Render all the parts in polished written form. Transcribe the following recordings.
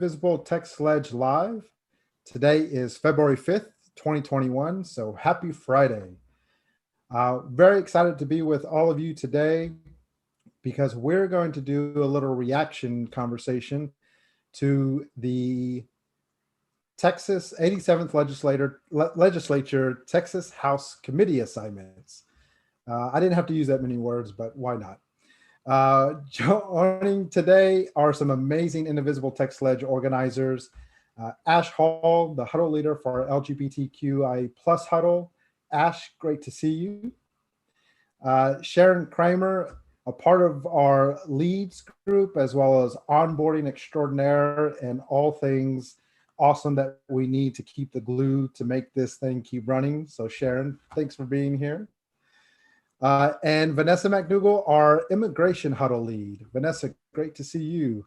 Indivisible Text Ledge Live. Today is February 5th, 2021, so happy Friday. Very excited to be with all of you today because we're going to do a little reaction conversation to the Texas 87th Legislature Texas House Committee assignments. I didn't have to use that many words, but why not? Joining today are some amazing Indivisible Text Ledge organizers. Ash Hall, the huddle leader for LGBTQI plus huddle. Ash, great to see you. Sharon Kramer, a part of our leads group, as well as onboarding extraordinaire and all things awesome that we need to keep the glue to make this thing keep running. So Sharon, thanks for being here. And Vanessa McDougall, our immigration huddle lead. Vanessa, great to see you.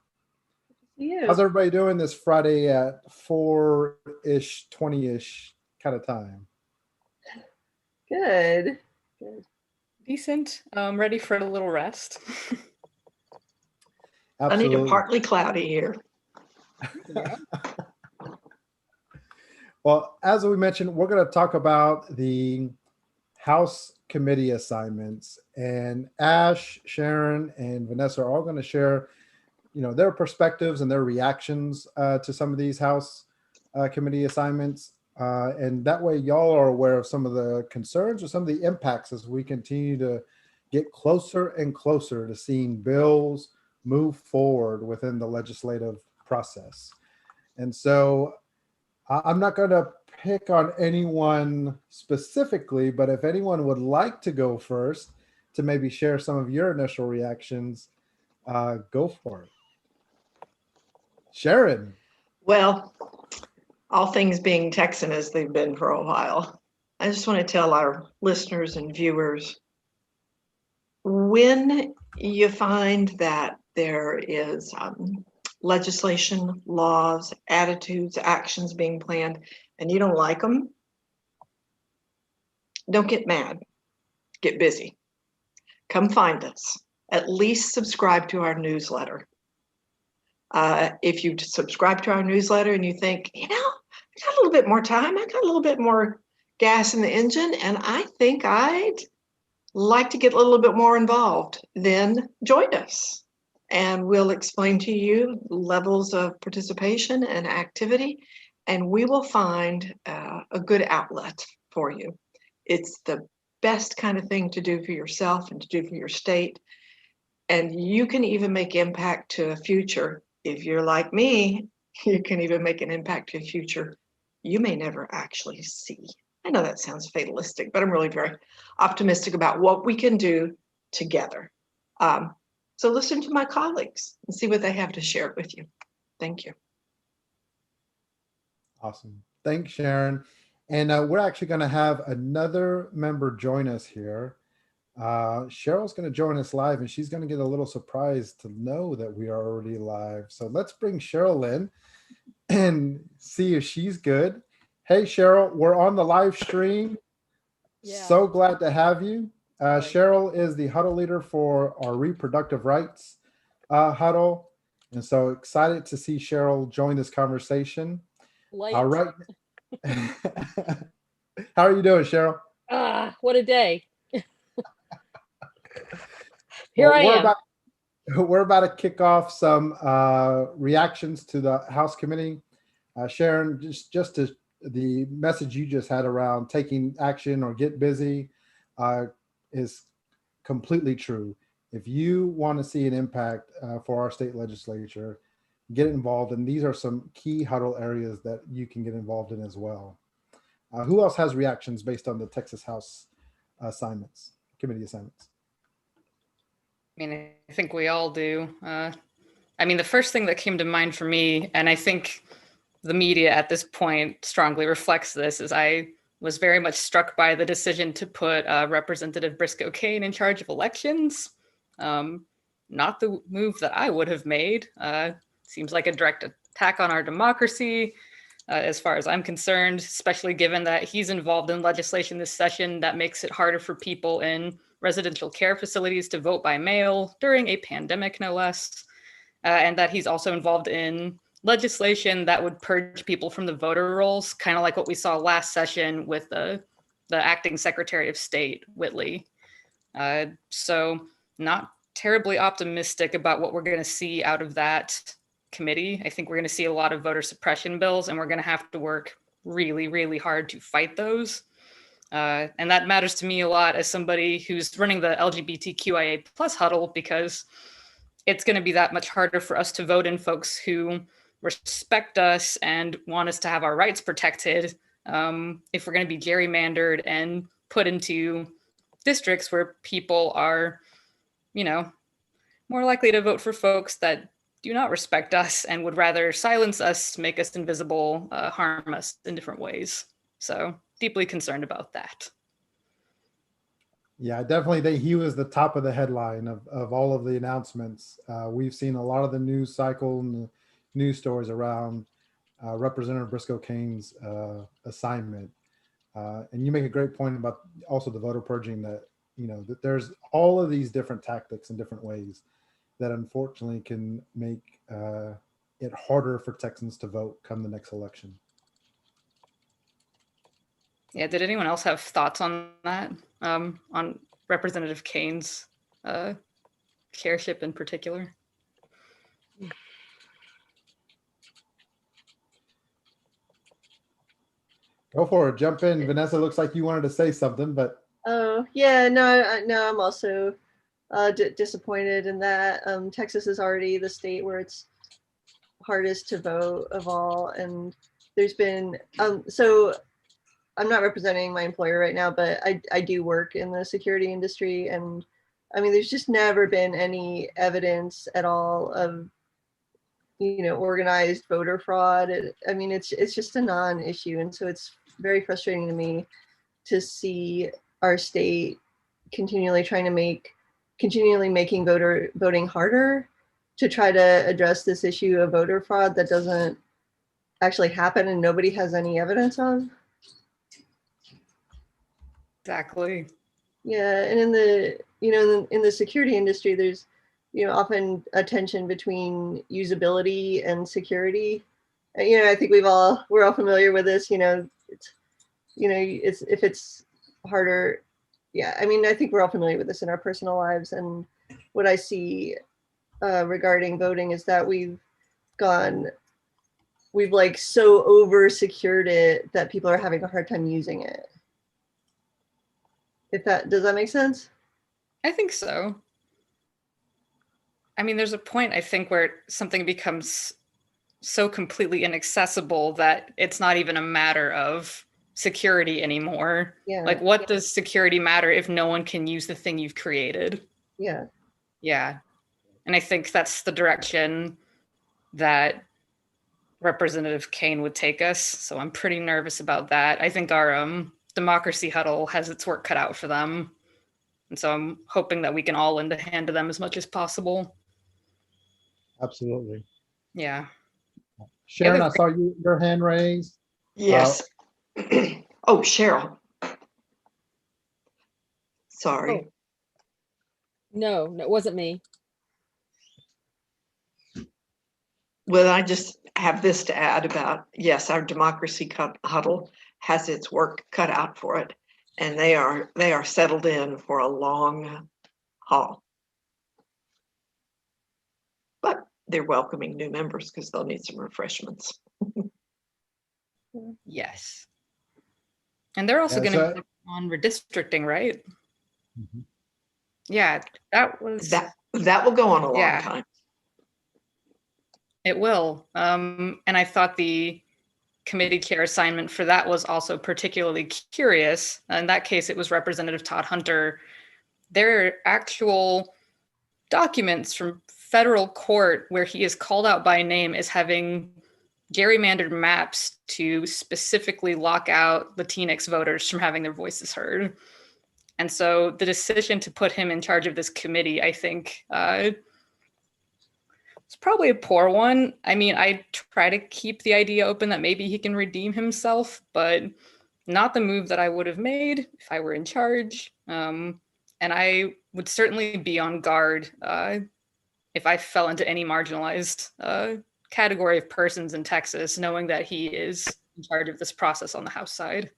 How's everybody doing this Friday at 4-ish, 20-ish kind of time? Good. Decent. Ready for a little rest. Absolutely. Sunny to partly cloudy here. Yeah. Well, as we mentioned, we're going to talk about the House committee assignments, and Ash, Sharon, and Vanessa are all going to share, their perspectives and their reactions to some of these House committee assignments. And that way y'all are aware of some of the concerns or some of the impacts as we continue to get closer and closer to seeing bills move forward within the legislative process. And so I'm not going to pick on anyone specifically, but if anyone would like to go first to maybe share some of your initial reactions, go for it. Sharon. Well, all things being Texan as they've been for a while, I just want to tell our listeners and viewers, when you find that there is legislation, laws, attitudes, actions being planned, and you don't like them, don't get mad, get busy. Come find us. At least subscribe to our newsletter. If you subscribe to our newsletter and you think, I got a little bit more time, I got a little bit more gas in the engine, and I think I'd like to get a little bit more involved, then join us. And we'll explain to you levels of participation and activity, and we will find a good outlet for you. It's the best kind of thing to do for yourself and to do for your state. And you can even make impact to a future. If you're like me, you can even make an impact to a future you may never actually see. I know that sounds fatalistic, but I'm really very optimistic about what we can do together. So listen to my colleagues and see what they have to share with you. Thank you. Awesome. Thanks, Sharon. And we're actually going to have another member join us here. Cheryl's going to join us live, and she's going to get a little surprised to know that we are already live. So let's bring Cheryl in and see if she's good. Hey, Cheryl, we're on the live stream. Yeah. So glad to have you. Cheryl is the huddle leader for our reproductive rights huddle. And so excited to see Cheryl join this conversation. All right. How are you doing, Cheryl? What a day. Here I am. We're about to kick off some reactions to the House committee. Sharon, just to the message you just had around taking action or get busy is completely true. If you want to see an impact for our state legislature, get involved. And these are some key huddle areas that you can get involved in as well. Who else has reactions based on the Texas House committee assignments? I think we all do. The first thing that came to mind for me, and I think the media at this point strongly reflects this, is I was very much struck by the decision to put Representative Briscoe Cain in charge of elections. Not the move that I would have made. Seems like a direct attack on our democracy, as far as I'm concerned, especially given that he's involved in legislation this session that makes it harder for people in residential care facilities to vote by mail during a pandemic, no less, and that he's also involved in legislation that would purge people from the voter rolls, kind of like what we saw last session with the acting Secretary of State, Whitley. So not terribly optimistic about what we're going to see out of that committee. I think we're going to see a lot of voter suppression bills, and we're going to have to work really, really hard to fight those. And that matters to me a lot as somebody who's running the LGBTQIA plus huddle, because it's going to be that much harder for us to vote in folks who respect us and want us to have our rights protected if we're going to be gerrymandered and put into districts where people are, more likely to vote for folks that do not respect us and would rather silence us, make us invisible, harm us in different ways. So deeply concerned about that. Yeah, definitely. He was the top of the headline of all of the announcements. We've seen a lot of the news cycle and the news stories around Representative Briscoe Cain's assignment. And you make a great point about also the voter purging, that, that there's all of these different tactics and different ways that unfortunately can make it harder for Texans to vote come the next election. Yeah, did anyone else have thoughts on that? On Representative Cain's chairship in particular? Go for it. Jump in. Vanessa, looks like you wanted to say something, but. Oh, yeah, no, I'm also disappointed in that. Texas is already the state where it's hardest to vote of all. And there's been, so I'm not representing my employer right now, but I do work in the security industry. And I mean, there's just never been any evidence at all of, organized voter fraud. I mean, it's just a non-issue. And so it's very frustrating to me to see our state continually making voting harder to try to address this issue of voter fraud that doesn't actually happen and nobody has any evidence of. Exactly. Yeah, and in the in the security industry, there's often a tension between usability and security. I think we're all familiar with this. It's if it's harder. Yeah, I mean, I think we're all familiar with this in our personal lives. And what I see regarding voting is that we've like so over secured it that people are having a hard time using it. Does that make sense? I think so. I mean, there's a point, I think, where something becomes so completely inaccessible that it's not even a matter of security anymore. Yeah. Like, what does security matter if no one can use the thing you've created? Yeah. Yeah. And I think that's the direction that Representative Cain would take us. So I'm pretty nervous about that. I think our democracy huddle has its work cut out for them. And so I'm hoping that we can all lend a hand to them as much as possible. Absolutely. Yeah. Sharon, I saw your hand raised. Yes. Oh, Cheryl. Sorry. Oh. No, it wasn't me. Well, I just have this to add about, yes, our democracy huddle has its work cut out for it, and they are settled in for a long haul. But they're welcoming new members because they'll need some refreshments. Yes. And they're also going to be on redistricting, right? Mm-hmm. Yeah, that will go on a long time. It will. And I thought the committee chair assignment for that was also particularly curious. In that case, it was Representative Todd Hunter. There are actual documents from federal court where he is called out by name as having gerrymandered maps to specifically lock out Latinx voters from having their voices heard. And so the decision to put him in charge of this committee, I think, it's probably a poor one. I mean, I try to keep the idea open that maybe he can redeem himself, but not the move that I would have made if I were in charge. And I would certainly be on guard if I fell into any marginalized category of persons in Texas, knowing that he is in charge of this process on the House side.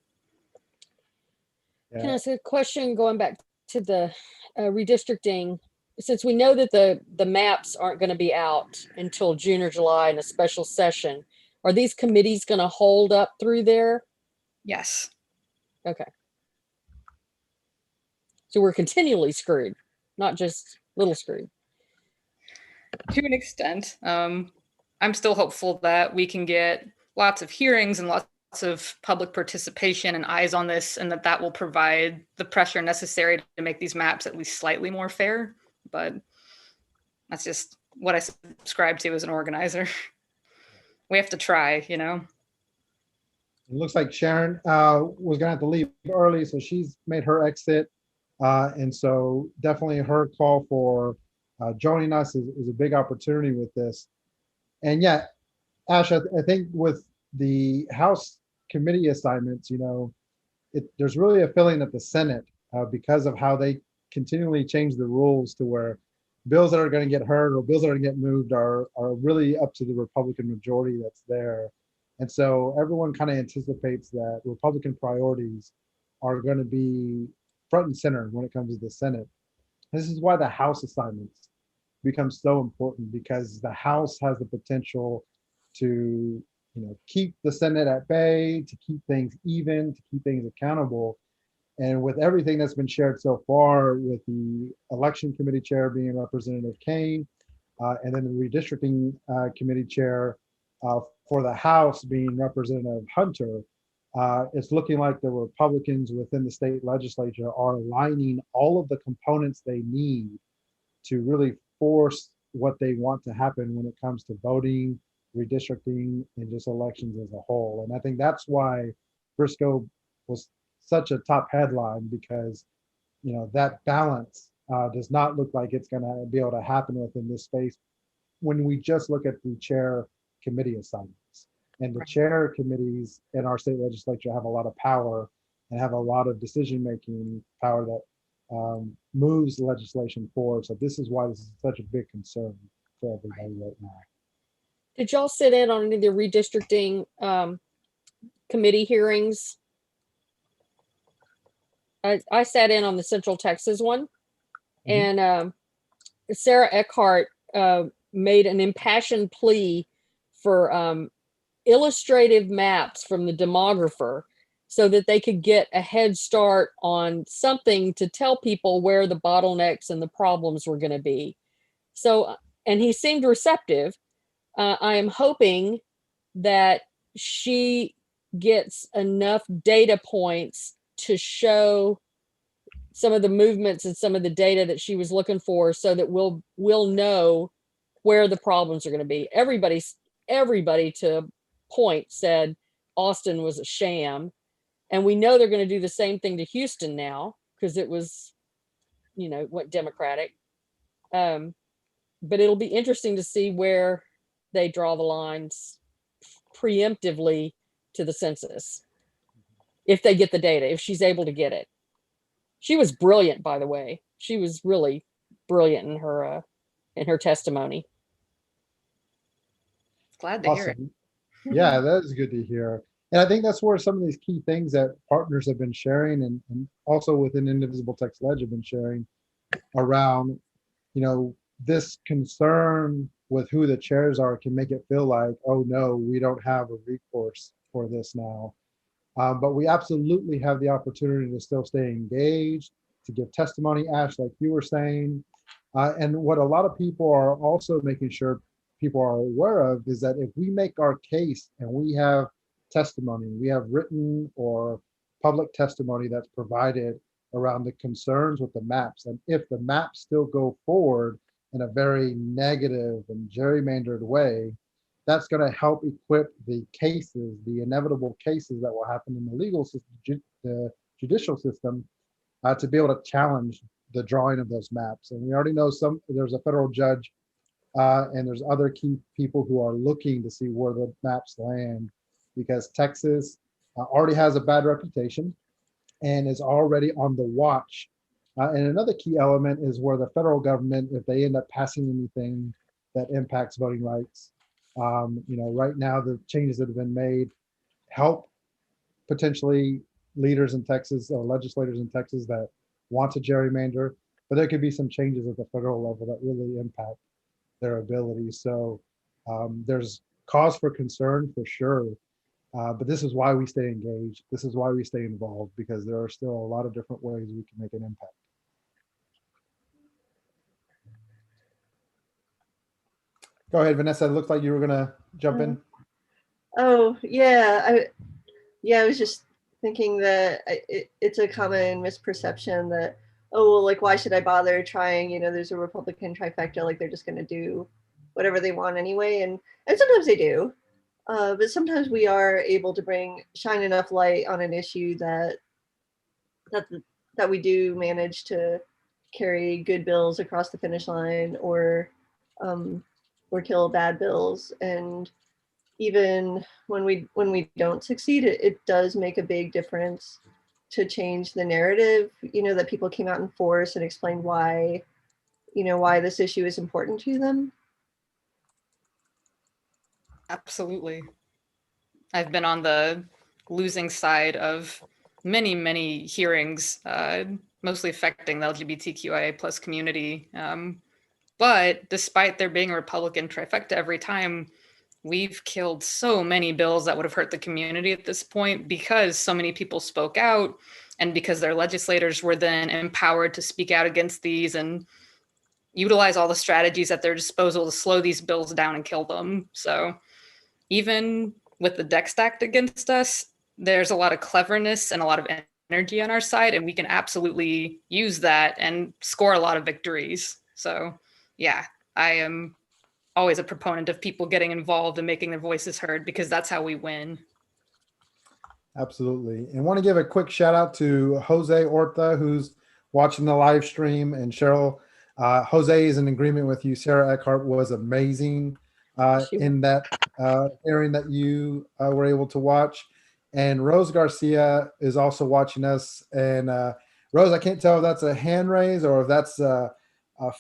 Can I ask a question going back to the redistricting? Since we know that the maps aren't going to be out until June or July in a special session, are these committees going to hold up through there? Yes. Okay. So we're continually screwed, not just little screwed. To an extent. I'm still hopeful that we can get lots of hearings and lots of public participation and eyes on this, and that will provide the pressure necessary to make these maps at least slightly more fair. But that's just what I subscribe to as an organizer. We have to try, you know. It looks like Sharon was gonna have to leave early, so she's made her exit. And so definitely her call for joining us is a big opportunity with this. And yet, Ash, I think with the House committee assignments, you know, there's really a feeling that the Senate, because of how they continually change the rules to where bills that are going to get heard or bills that are going to get moved are really up to the Republican majority that's there. And so everyone kind of anticipates that Republican priorities are going to be front and center when it comes to the Senate. This is why the House assignments become so important, because the House has the potential to, you know, keep the Senate at bay, to keep things even, to keep things accountable. And with everything that's been shared so far, with the election committee chair being Representative Kane, and then the redistricting committee chair for the House being Representative Hunter, it's looking like the Republicans within the state legislature are aligning all of the components they need to really force what they want to happen when it comes to voting, redistricting, and just elections as a whole. And I think that's why Briscoe was such a top headline, because, you know, that balance does not look like it's going to be able to happen within this space when we just look at the chair committee assignments. And the chair committees in our state legislature have a lot of power and have a lot of decision-making power that moves legislation forward. So this is why this is such a big concern for everybody right now. Did y'all sit in on any of the redistricting committee hearings? I sat in on the Central Texas one, and Sarah Eckhart made an impassioned plea for illustrative maps from the demographer so that they could get a head start on something to tell people where the bottlenecks and the problems were going to be. So, and he seemed receptive. I am hoping that she gets enough data points to show some of the movements and some of the data that she was looking for, so that we'll know where the problems are going to be. Everybody to a point said Austin was a sham, and we know they're going to do the same thing to Houston now because it was, you know, went Democratic. But it'll be interesting to see where they draw the lines preemptively to the census, if they get the data, if she's able to get it. She was brilliant, by the way. She was really brilliant in her testimony. Glad to hear it. Yeah, that is good to hear. And I think that's where some of these key things that partners have been sharing, and also within Indivisible Text Ledge have been sharing around, you know, this concern with who the chairs are can make it feel like, oh no, we don't have a recourse for this now. But we absolutely have the opportunity to still stay engaged, to give testimony, Ash, like you were saying. And what a lot of people are also making sure people are aware of is that if we make our case and we have testimony, we have written or public testimony that's provided around the concerns with the maps, and if the maps still go forward in a very negative and gerrymandered way, that's going to help equip the cases, the inevitable cases that will happen in the legal system, the judicial system, to be able to challenge the drawing of those maps. And we already know there's a federal judge and there's other key people who are looking to see where the maps land, because Texas already has a bad reputation and is already on the watch. And another key element is where the federal government, if they end up passing anything that impacts voting rights, Right now the changes that have been made help potentially leaders in Texas or legislators in Texas that want to gerrymander, but there could be some changes at the federal level that really impact their ability. So there's cause for concern for sure. But this is why we stay engaged. This is why we stay involved, because there are still a lot of different ways we can make an impact. Go ahead, Vanessa. It looked like you were gonna jump in. Oh yeah, I was just thinking that it's a common misperception that, oh well, like why should I bother trying? There's a Republican trifecta, like they're just going to do whatever they want anyway, and sometimes they do, but sometimes we are able to shine enough light on an issue that we do manage to carry good bills across the finish line, or kill bad bills. And even when we don't succeed, it does make a big difference to change the narrative, that people came out in force and explained why this issue is important to them. Absolutely. I've been on the losing side of many, many hearings, mostly affecting the LGBTQIA plus community. But despite there being a Republican trifecta every time, we've killed so many bills that would have hurt the community at this point because so many people spoke out and because their legislators were then empowered to speak out against these and utilize all the strategies at their disposal to slow these bills down and kill them. So even with the deck stacked against us, there's a lot of cleverness and a lot of energy on our side, and we can absolutely use that and score a lot of victories. So yeah, I am always a proponent of people getting involved and making their voices heard, because that's how we win. Absolutely. And want to give a quick shout out to Jose Orta, who's watching the live stream, and Cheryl. Jose is in agreement with you. Sarah Eckhart was amazing in that hearing that you were able to watch. And Rose Garcia is also watching us. And Rose, I can't tell if that's a hand raise or if that's a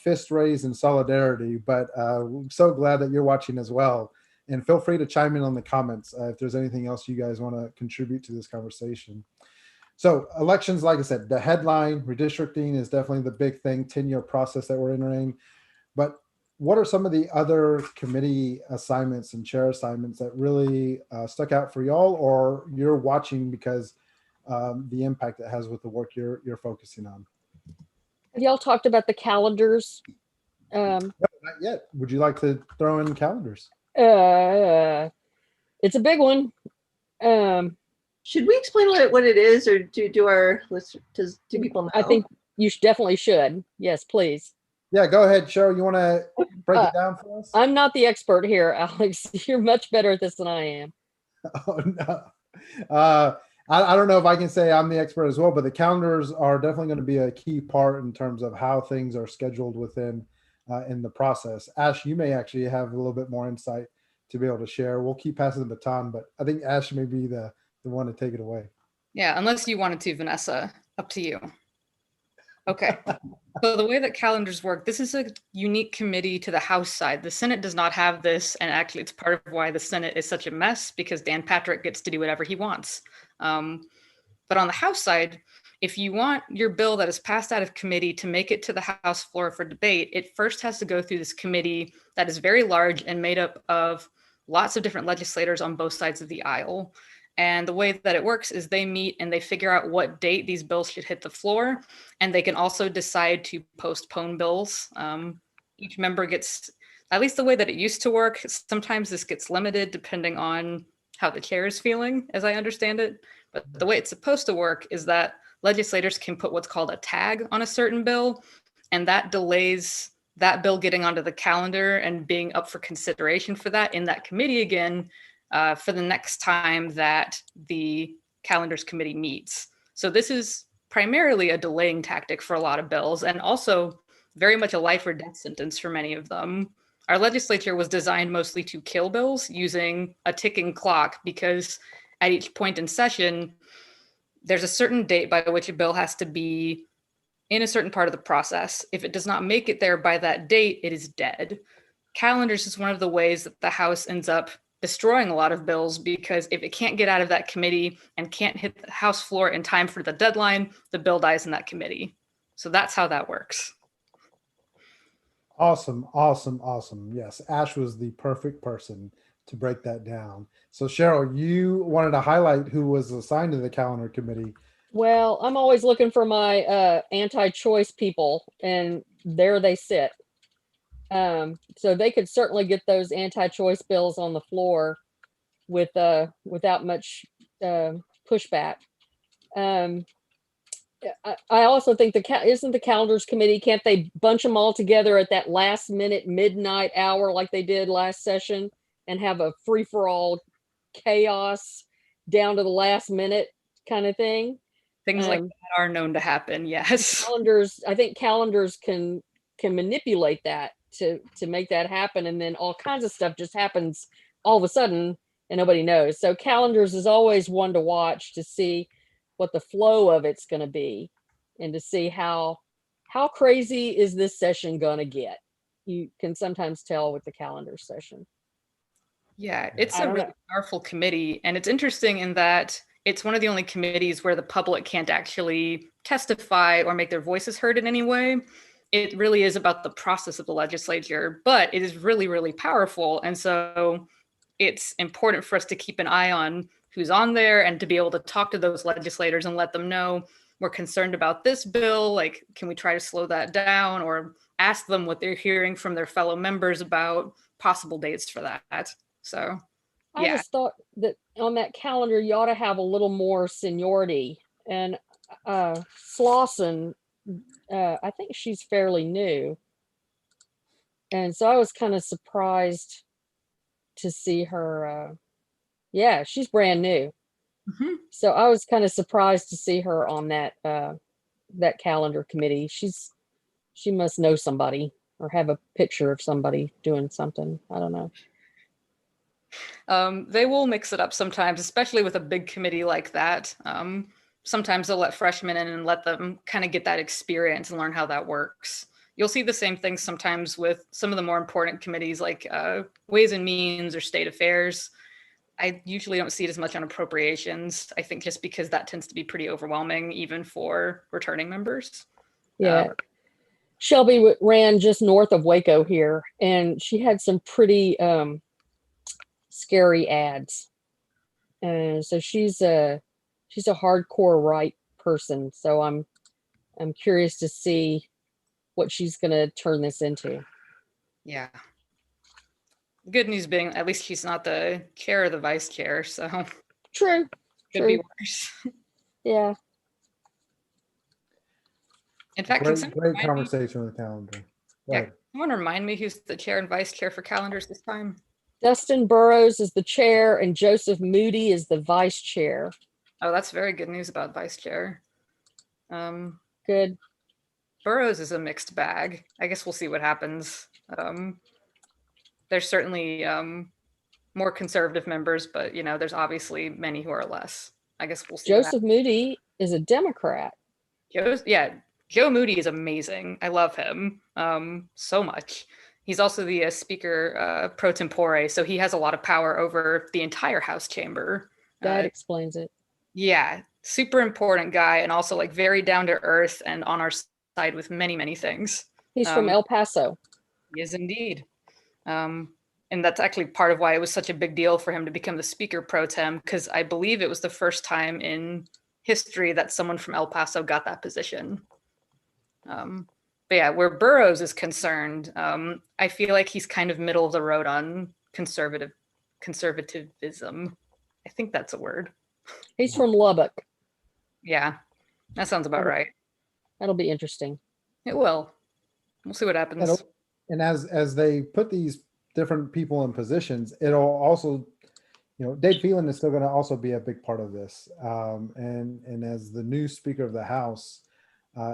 fist raise in solidarity, but I'm so glad that you're watching as well. And feel free to chime in on the comments if there's anything else you guys want to contribute to this conversation. So elections, like I said, the headline, redistricting is definitely the big thing, 10-year process that we're entering. But what are some of the other committee assignments and chair assignments that really stuck out for y'all, or you're watching because the impact it has with the work you're focusing on? Have y'all talked about the calendars? No, not yet. Would you like to throw in calendars? It's a big one. Should we explain what it is, or do our listeners, do people know? I think you definitely should. Yes, please. Yeah, go ahead, Cheryl. You want to break it down for us? I'm not the expert here, Alex. You're much better at this than I am. Oh, no. I don't know if I can say I'm the expert as well, but the calendars are definitely going to be a key part in terms of how things are scheduled within in the process. Ash, you may actually have a little bit more insight to be able to share. We'll keep passing the baton, but I think Ash may be the one to take it away. Yeah, unless you wanted to, Vanessa, up to you. Okay. So the way that calendars work, this is a unique committee to the House side. The Senate does not have this, and actually it's part of why the Senate is such a mess, because Dan Patrick gets to do whatever he wants. But on the House side, if you want your bill that is passed out of committee to make it to the House floor for debate, it first has to go through this committee that is very large and made up of lots of different legislators on both sides of the aisle. And the way that it works is they meet and they figure out what date these bills should hit the floor. And they can also decide to postpone bills. Each member gets, at least the way that it used to work, sometimes this gets limited depending on how the chair is feeling, as I understand it. But the way it's supposed to work is that legislators can put what's called a tag on a certain bill, and that delays that bill getting onto the calendar and being up for consideration for that in that committee again for the next time that the calendars committee meets. So this is primarily a delaying tactic for a lot of bills, and also very much a life or death sentence for many of them. Our legislature was designed mostly to kill bills using a ticking clock, because at each point in session, there's a certain date by which a bill has to be in a certain part of the process. If it does not make it there by that date, it is dead. calendars is one of the ways that the House ends up destroying a lot of bills, because if it can't get out of that committee and can't hit the House floor in time for the deadline, the bill dies in that committee. So that's how that works. Awesome, awesome, awesome. Yes, Ash was the perfect person to break that down. So Cheryl, you wanted to highlight who was assigned to the calendar committee. Well, I'm always looking for my anti-choice people, and there they sit. So they could certainly get those anti-choice bills on the floor with without much pushback. I also think isn't the calendars committee, can't they bunch them all together at that last minute midnight hour like they did last session and have a free-for-all chaos down to the last minute kind of thing? Things like that are known to happen, yes. Calendars, I think calendars can manipulate that to make that happen, and then all kinds of stuff just happens all of a sudden and nobody knows. So calendars is always one to watch to see what the flow of it's going to be, and to see how crazy is this session going to get. You can sometimes tell with the calendar session. Yeah, it's a really powerful committee, and it's interesting in that it's one of the only committees where the public can't actually testify or make their voices heard in any way. It really is about the process of the legislature, but it is really, really powerful. And so it's important for us to keep an eye on who's on there and to be able to talk to those legislators and let them know we're concerned about this bill. Like, can we try to slow that down, or ask them what they're hearing from their fellow members about possible dates for that. So I just thought that on that calendar, you ought to have a little more seniority. And Slauson, I think she's fairly new. And so I was kind of surprised to see her. Yeah, she's brand new. Mhm. So I was kind of surprised to see her on that that calendar committee. She must know somebody or have a picture of somebody doing something. I don't know. They will mix it up sometimes, especially with a big committee like that. Sometimes they'll let freshmen in and let them kind of get that experience and learn how that works. You'll see the same thing sometimes with some of the more important committees like Ways and Means or State Affairs. I usually don't see it as much on appropriations. I think just because that tends to be pretty overwhelming, even for returning members. Yeah. Shelby ran just north of Waco here, and she had some pretty scary ads. And so she's a hardcore right person. So I'm curious to see what she's going to turn this into. Yeah. Good news being, at least she's not the chair or the vice chair, so True. could be worse. Yeah. In fact, great conversation with the calendar. Yeah, someone remind me who's the chair and vice chair for calendars this time? Dustin Burrows is the chair and Joseph Moody is the vice chair. Oh, that's very good news about vice chair. Good. Burrows is a mixed bag. I guess we'll see what happens. There's certainly more conservative members, but there's obviously many who are less. I guess we'll see. Joseph Moody is a Democrat. Joe Moody is amazing. I love him so much. He's also the speaker pro tempore, so he has a lot of power over the entire House chamber. That explains it. Yeah, super important guy, and also like very down to earth and on our side with many, many things. He's from El Paso. He is indeed. And that's actually part of why it was such a big deal for him to become the speaker pro tem, because I believe it was the first time in history that someone from El Paso got that position. But yeah, where Burrows is concerned, I feel like he's kind of middle of the road on conservativism. I think that's a word. He's from Lubbock. Yeah, that sounds about right. That'll be interesting. It will. We'll see what happens. And as they put these different people in positions, it'll also, Dave Phelan is still going to also be a big part of this. And as the new Speaker of the House,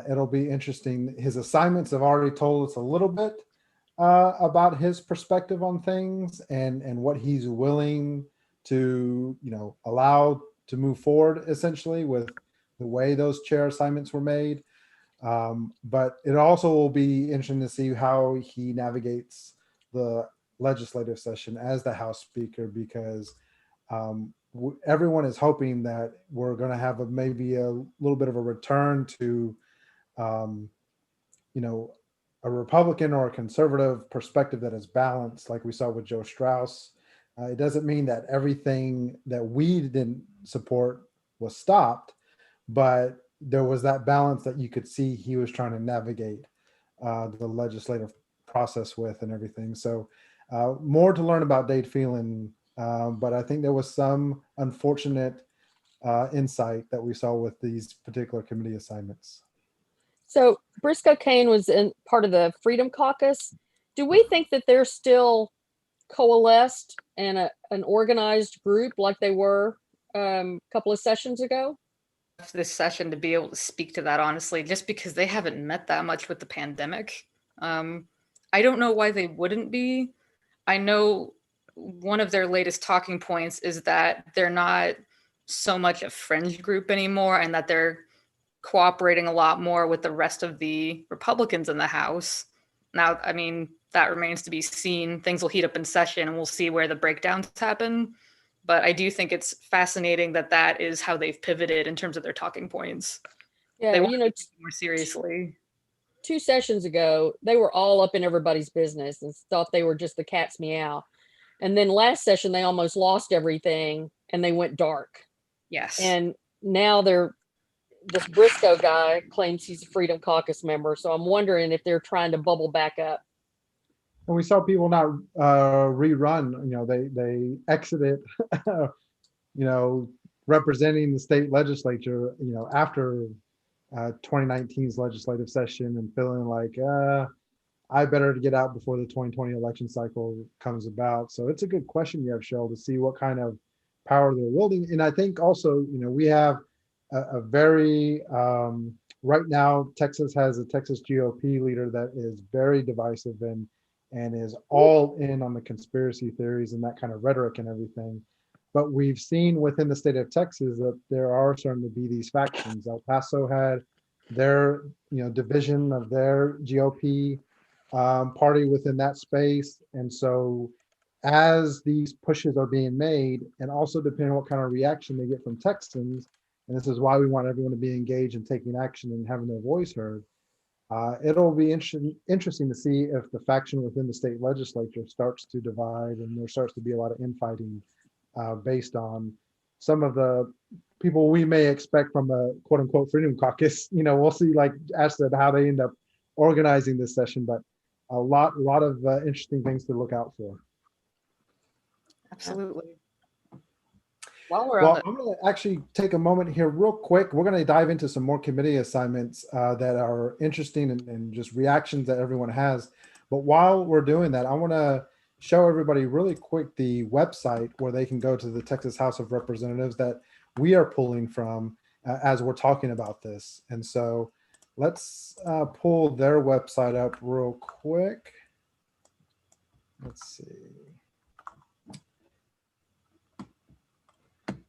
it'll be interesting. His assignments have already told us a little bit about his perspective on things and what he's willing to, allow to move forward essentially with the way those chair assignments were made. But it also will be interesting to see how he navigates the legislative session as the House Speaker, because everyone is hoping that we're going to have maybe a little bit of a return to, you know, a Republican or a conservative perspective that is balanced, like we saw with Joe Strauss. It doesn't mean that everything that we didn't support was stopped, but there was that balance that you could see he was trying to navigate the legislative process with and everything. So more to learn about Dade Phelan, but I think there was some unfortunate insight that we saw with these particular committee assignments. So Briscoe Cain was in part of the Freedom Caucus. Do we think that they're still coalesced and an organized group like they were a couple of sessions ago? This session to be able to speak to that honestly, just because they haven't met that much with the pandemic. I don't know why they wouldn't be. I know one of their latest talking points is that they're not so much a fringe group anymore, and that they're cooperating a lot more with the rest of the Republicans in the House. Now, I mean, that remains to be seen. Things will heat up in session and we'll see where the breakdowns happen. But I do think it's fascinating that that is how they've pivoted in terms of their talking points. Yeah, they want to take it more seriously. 2 sessions ago, they were all up in everybody's business and thought they were just the cat's meow. And then last session, they almost lost everything and they went dark. Yes. And now this Briscoe guy claims he's a Freedom Caucus member. So I'm wondering if they're trying to bubble back up. And we saw people not rerun, you know, they exited, you know, representing the state legislature, you know, after 2019's legislative session and feeling like, I better get out before the 2020 election cycle comes about. So it's a good question you have, Cheryl, to see what kind of power they're wielding. And I think also, you know, we have a very, right now, Texas has a Texas GOP leader that is very divisive and is all in on the conspiracy theories and that kind of rhetoric and everything. But we've seen within the state of Texas that there are starting to be these factions. El Paso had their, you know, division of their GOP party within that space. And so as these pushes are being made, and also depending on what kind of reaction they get from Texans, and this is why we want everyone to be engaged and taking action and having their voice heard, it'll be interesting to see if the faction within the state legislature starts to divide and there starts to be a lot of infighting based on some of the people we may expect from a quote unquote Freedom Caucus. You know, we'll see, like Ash said, how they end up organizing this session, but a lot of interesting things to look out for. Absolutely. I'm going to actually take a moment here real quick. We're going to dive into some more committee assignments that are interesting and just reactions that everyone has. But while we're doing that, I want to show everybody really quick the website where they can go to the Texas House of Representatives that we are pulling from as we're talking about this. And so let's pull their website up real quick. Let's see.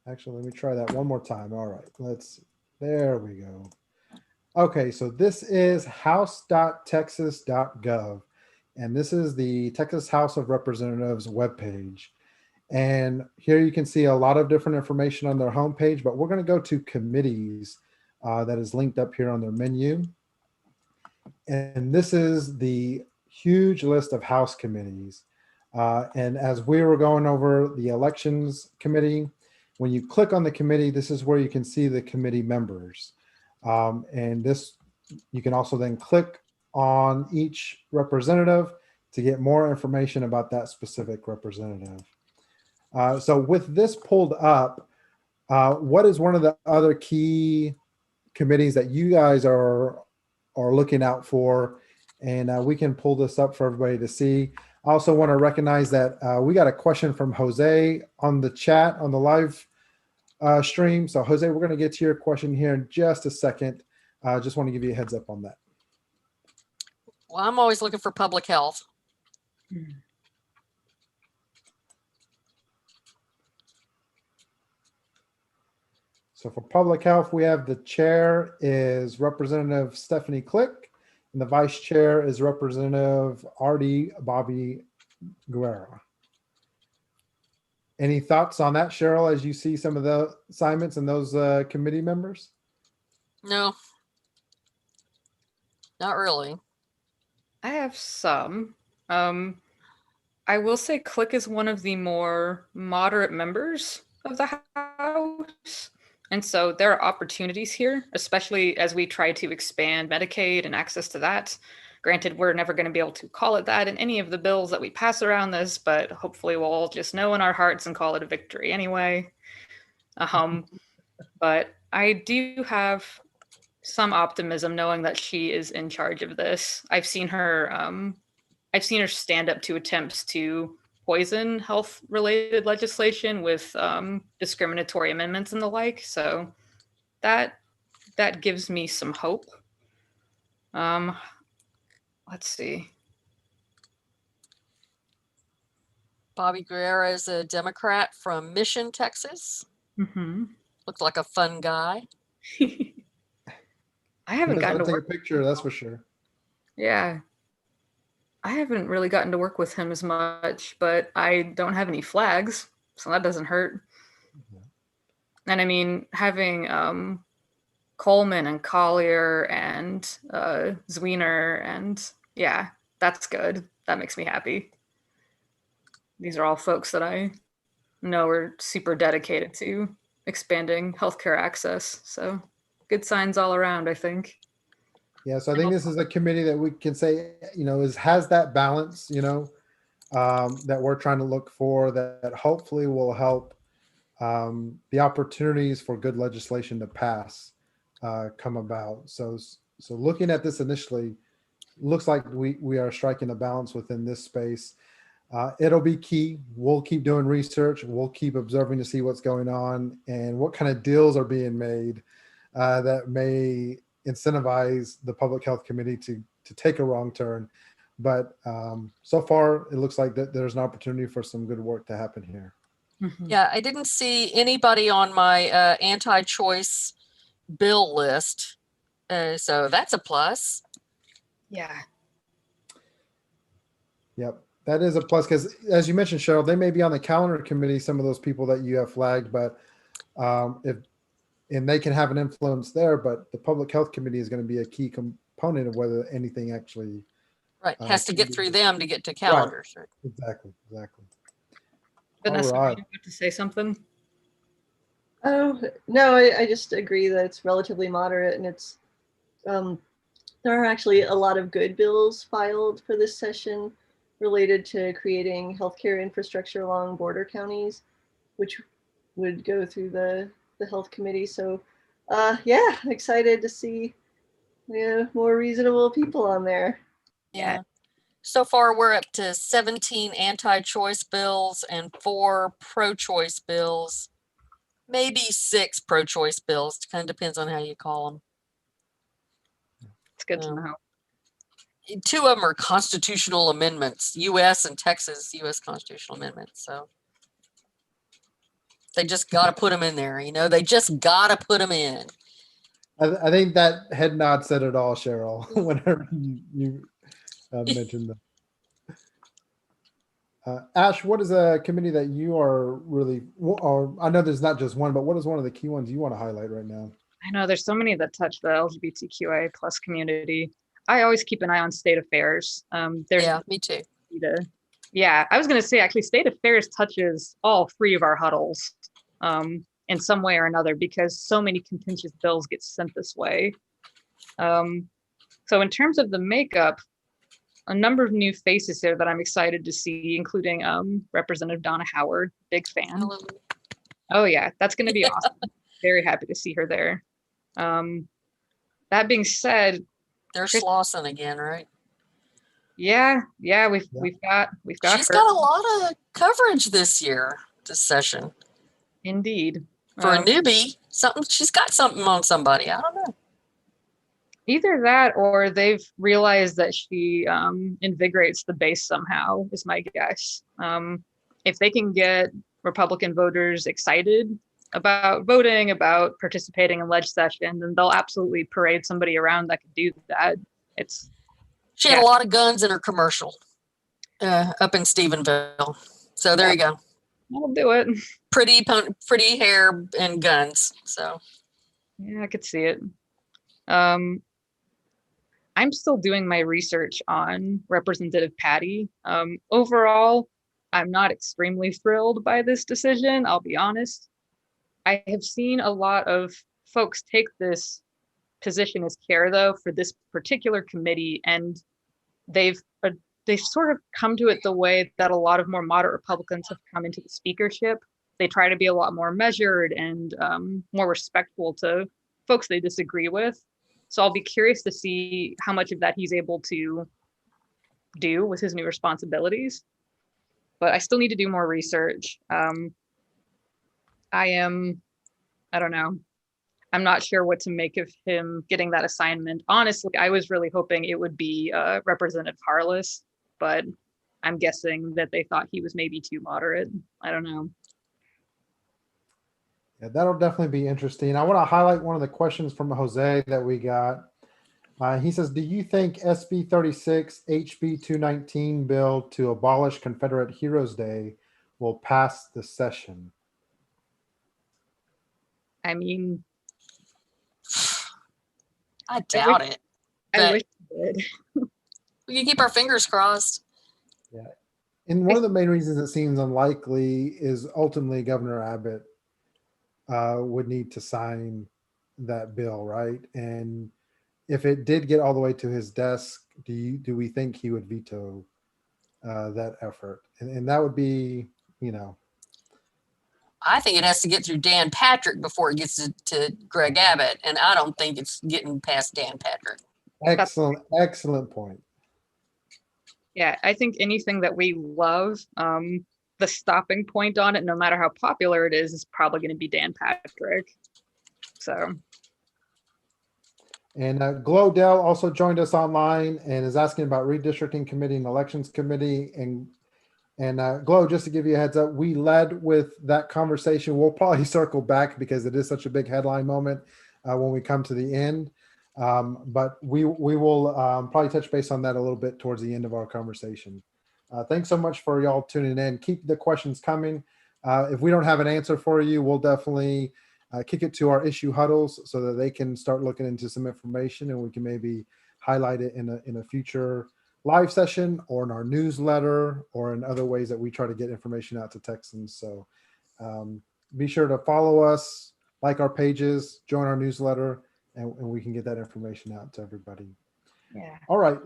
Actually, let me try that one more time. All right, there we go. Okay, so this is house.texas.gov, and this is the Texas House of Representatives webpage. And here you can see a lot of different information on their homepage, but we're going to go to committees that is linked up here on their menu. And this is the huge list of House committees. And as we were going over the elections committee, when you click on the committee, this is where you can see the committee members. And this, you can also then click on each representative to get more information about that specific representative. So with this pulled up, what is one of the other key committees that you guys are looking out for? And we can pull this up for everybody to see. I also want to recognize that we got a question from Jose on the chat on the live stream. So Jose, we're going to get to your question here in just a second. Just want to give you a heads up on that. Well, I'm always looking for public health. So for public health, we have the chair is Representative Stephanie Click, and the vice chair is Representative Artie Bobby Guerra. Any thoughts on that, Cheryl, as you see some of the assignments and those committee members? No, not really. I have some. I will say Click is one of the more moderate members of the House. And so there are opportunities here, especially as we try to expand Medicaid and access to that. Granted, we're never going to be able to call it that in any of the bills that we pass around this, but hopefully we'll all just know in our hearts and call it a victory anyway. But I do have some optimism knowing that she is in charge of this. I've seen her stand up to attempts to poison health-related legislation with discriminatory amendments and the like. So that gives me some hope. Let's see. Bobby Guerra is a Democrat from Mission, Texas. Mm-hmm. Looks like a fun guy. I haven't gotten to take work. a picture, that's for sure. Yeah. I haven't really gotten to work with him as much, but I don't have any flags, so that doesn't hurt. And I mean, having Coleman and Collier and Zwiener, and yeah, that's good. That makes me happy. These are all folks that I know are super dedicated to expanding healthcare access. So good signs all around, I think. Yeah, so I think this is a committee that we can say, has that balance, that we're trying to look for, that hopefully will help the opportunities for good legislation to pass come about. So looking at this initially, looks like we are striking a balance within this space. It'll be key. We'll keep doing research. We'll keep observing to see what's going on and what kind of deals are being made that may incentivize the Public Health Committee to take a wrong turn. But so far, it looks like that there's an opportunity for some good work to happen here. Mm-hmm. Yeah, I didn't see anybody on my anti-choice bill list. So that's a plus. Yeah. Yep. That is a plus because, as you mentioned, Cheryl, they may be on the calendar committee, some of those people that you have flagged, but and they can have an influence there, but the Public Health Committee is going to be a key component of whether anything actually has to get through them to get to calendars. Right. Exactly. Vanessa, All right. you want to say something? Oh, no, I just agree that it's relatively moderate, and it's there are actually a lot of good bills filed for this session related to creating healthcare infrastructure along border counties, which would go through the health committee. So yeah, excited to see more reasonable people on there. Yeah. So far, we're up to 17 anti-choice bills and 4 pro-choice bills, maybe 6 pro-choice bills. Kind of depends on how you call them. It's good to know. 2 of them are constitutional amendments, U.S. and Texas U.S. constitutional amendments. So they just got to put them in there. They just got to put them in. I think that head nod said it all, Cheryl, whenever you mentioned that. Ash, what is a committee that you are really, or I know there's not just one, but what is one of the key ones you want to highlight right now? I know there's so many that touch the LGBTQIA plus community. I always keep an eye on state affairs. Yeah, me too. Yeah, I was going to say, actually, state affairs touches all 3 of our huddles in some way or another, because so many contentious bills get sent this way. So in terms of the makeup, a number of new faces there that I'm excited to see, including Representative Donna Howard, big fan. Hello. Oh yeah, that's going to be awesome. Very happy to see her there. That being said, There's Slauson again, right? Yeah, we've got She's her. got a lot of coverage this session. Indeed. For a newbie, she's got something on somebody. I don't know. Either that or they've realized that she invigorates the base somehow, is my guess. If they can get Republican voters excited about voting, about participating in leg session, then they'll absolutely parade somebody around that can do that. She had a lot of guns in her commercial. up in Stephenville. So there you go. I'll do it. Pretty hair and guns. So Yeah, I could see it. I'm still doing my research on Representative Patty. Overall, I'm not extremely thrilled by this decision, I'll be honest. I have seen a lot of folks take this position as chair, though, for this particular committee, and they've sort of come to it the way that a lot of more moderate Republicans have come into the speakership. They try to be a lot more measured and more respectful to folks they disagree with. So I'll be curious to see how much of that he's able to do with his new responsibilities. But I still need to do more research. I don't know. I'm not sure what to make of him getting that assignment. Honestly, I was really hoping it would be Representative Harless, but I'm guessing that they thought he was maybe too moderate. I don't know. Yeah, that'll definitely be interesting. I want to highlight one of the questions from Jose that we got. He says, do you think SB 36, HB 219 bill to abolish Confederate Heroes Day will pass the session? I mean, I doubt it. I wish it did. We can keep our fingers crossed. Yeah. And one of the main reasons it seems unlikely is ultimately Governor Abbott would need to sign that bill, right? And if it did get all the way to his desk, do we think he would veto that effort? And that would be, I think it has to get through Dan Patrick before it gets to Greg Abbott, and I don't think it's getting past Dan Patrick. Excellent point. Yeah, I think anything that we love, the stopping point on it, no matter how popular it is probably going to be Dan Patrick. So. And Glodell also joined us online and is asking about redistricting committee and elections committee. And Glo, just to give you a heads up, we led with that conversation. We'll probably circle back because it is such a big headline moment when we come to the end. But we will probably touch base on that a little bit towards the end of our conversation. Thanks so much for y'all tuning in. Keep the questions coming. If we don't have an answer for you, we'll definitely kick it to our issue huddles so that they can start looking into some information, and we can maybe highlight it in a future live session or in our newsletter or in other ways that we try to get information out to Texans. So be sure to follow us, like our pages, join our newsletter, and we can get that information out to everybody. Yeah. All right,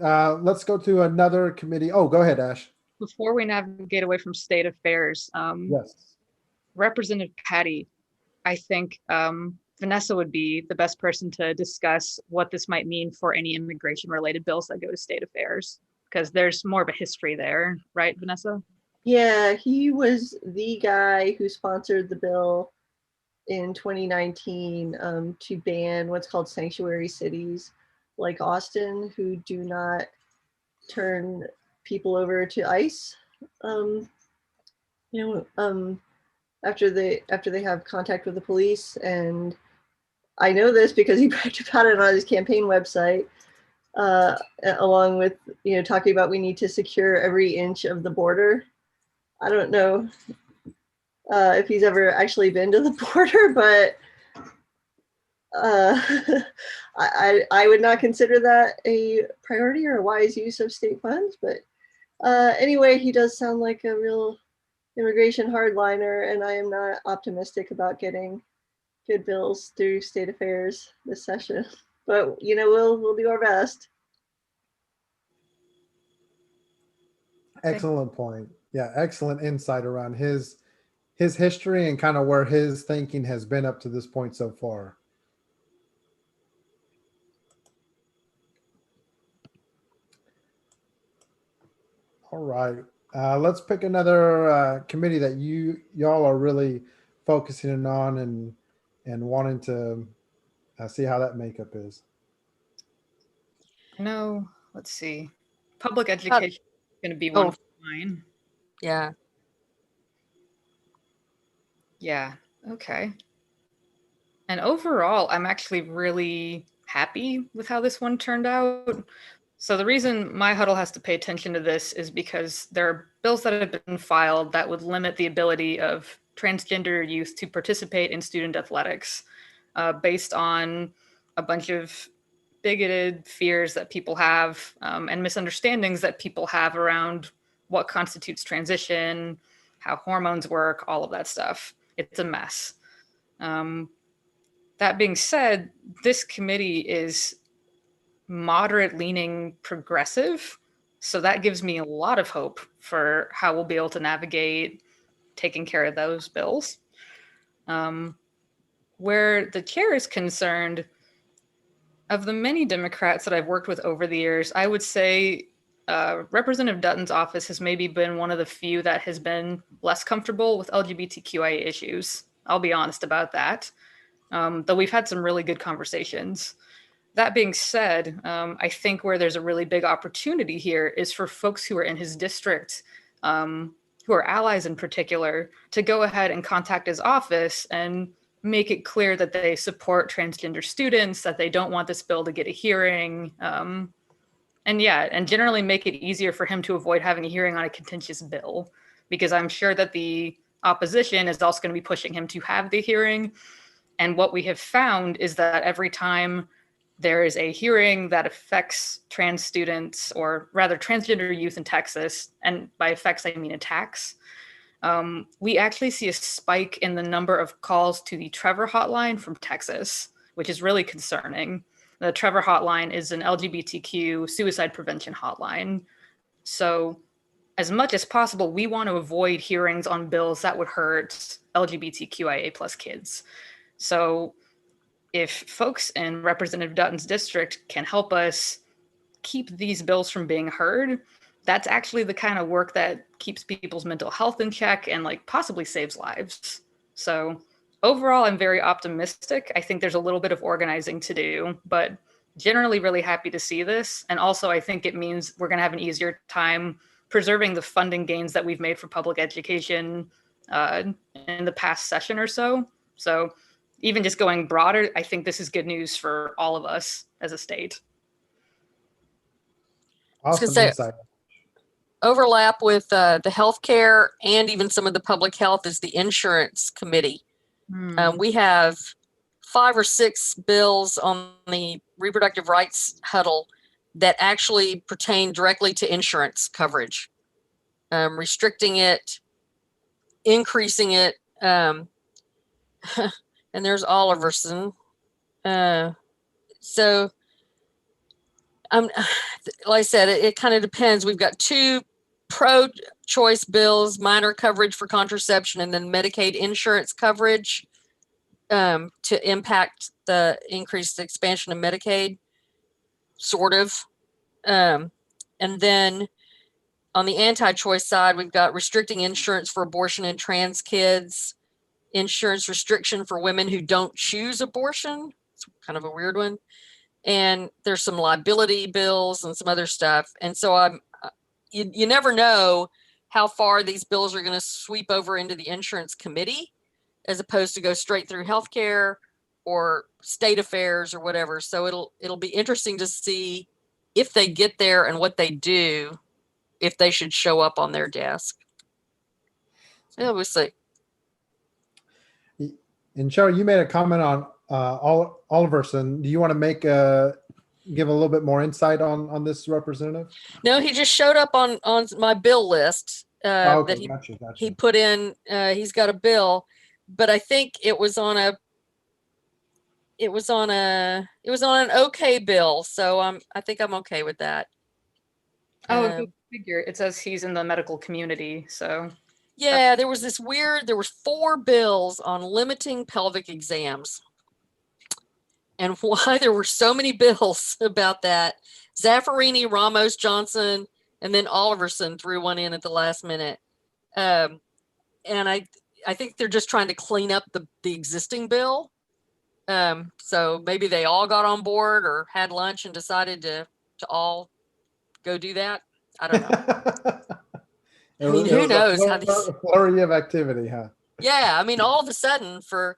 let's go to another committee. Oh, go ahead, Ash. Before we navigate away from state affairs, Yes. Representative Patty, I think Vanessa would be the best person to discuss what this might mean for any immigration related bills that go to state affairs, because there's more of a history there, right, Vanessa? Yeah, he was the guy who sponsored the bill in 2019 to ban what's called sanctuary cities like Austin, who do not turn people over to ICE. After they have contact with the police. And I know this because he bragged about it on his campaign website, along with talking about we need to secure every inch of the border. I don't know if he's ever actually been to the border, but I would not consider that a priority or a wise use of state funds. But anyway, he does sound like a real immigration hardliner, and I am not optimistic about getting good bills through state affairs this session. But we'll do our best. Excellent point. Yeah, excellent insight around his history and kind of where his thinking has been up to this point so far. All right. Let's pick another committee that y'all are really focusing on and wanting to see how that makeup is. No, let's see. Public education is going to be one of mine. Yeah. Yeah. Okay. And overall, I'm actually really happy with how this one turned out. So the reason my huddle has to pay attention to this is because there are bills that have been filed that would limit the ability of transgender youth to participate in student athletics based on a bunch of bigoted fears that people have and misunderstandings that people have around what constitutes transition, how hormones work, all of that stuff. It's a mess. That being said, this committee is moderate leaning progressive. So that gives me a lot of hope for how we'll be able to navigate taking care of those bills. Where the chair is concerned, of the many Democrats that I've worked with over the years, I would say Representative Dutton's office has maybe been one of the few that has been less comfortable with LGBTQIA issues. I'll be honest about that, though we've had some really good conversations. That being said, I think where there's a really big opportunity here is for folks who are in his district, who are allies in particular, to go ahead and contact his office and make it clear that they support transgender students, that they don't want this bill to get a hearing, and generally make it easier for him to avoid having a hearing on a contentious bill, because I'm sure that the opposition is also going to be pushing him to have the hearing. And what we have found is that every time there is a hearing that affects trans students, or rather transgender youth in Texas, and by affects, I mean attacks, we actually see a spike in the number of calls to the Trevor hotline from Texas, which is really concerning. The Trevor hotline is an LGBTQ suicide prevention hotline. So as much as possible, we want to avoid hearings on bills that would hurt LGBTQIA plus kids. So if folks in Representative Dutton's district can help us keep these bills from being heard, that's actually the kind of work that keeps people's mental health in check and like possibly saves lives. So overall, I'm very optimistic. I think there's a little bit of organizing to do, but generally really happy to see this. And also I think it means we're going to have an easier time preserving the funding gains that we've made for public education in the past session or so. So even just going broader, I think this is good news for all of us as a state. Awesome say- insight. Overlap with the healthcare and even some of the public health is the insurance committee. We have 5 or 6 bills on the reproductive rights huddle that actually pertain directly to insurance coverage, restricting it, increasing it. And there's Oliverson. So like I said, it kind of depends. We've got 2 pro-choice bills, minor coverage for contraception, and then Medicaid insurance coverage to impact the increased expansion of Medicaid, sort of. And then on the anti-choice side, we've got restricting insurance for abortion in trans kids, insurance restriction for women who don't choose abortion. It's kind of a weird one. And there's some liability bills and some other stuff. And so you never know how far these bills are going to sweep over into the insurance committee, as opposed to go straight through healthcare or state affairs or whatever. So it'll be interesting to see if they get there and what they do, if they should show up on their desk. Yeah, we'll see. And Cheryl, you made a comment on Oliverson. Do you want to give a little bit more insight on this representative? No, he just showed up on my bill list that Gotcha. he put in. He's got a bill, but I think it was on an okay bill. So I think I'm okay with that. Oh, good figure. It says he's in the medical community, so. Yeah, there was 4 bills on limiting pelvic exams. And why there were so many bills about that. Zaffarini, Ramos, Johnson, and then Oliverson threw one in at the last minute. And I think they're just trying to clean up the existing bill. So maybe they all got on board or had lunch and decided to all go do that. I don't know. I mean, who knows how these flurry of activity, huh? Yeah, I mean, all of a sudden for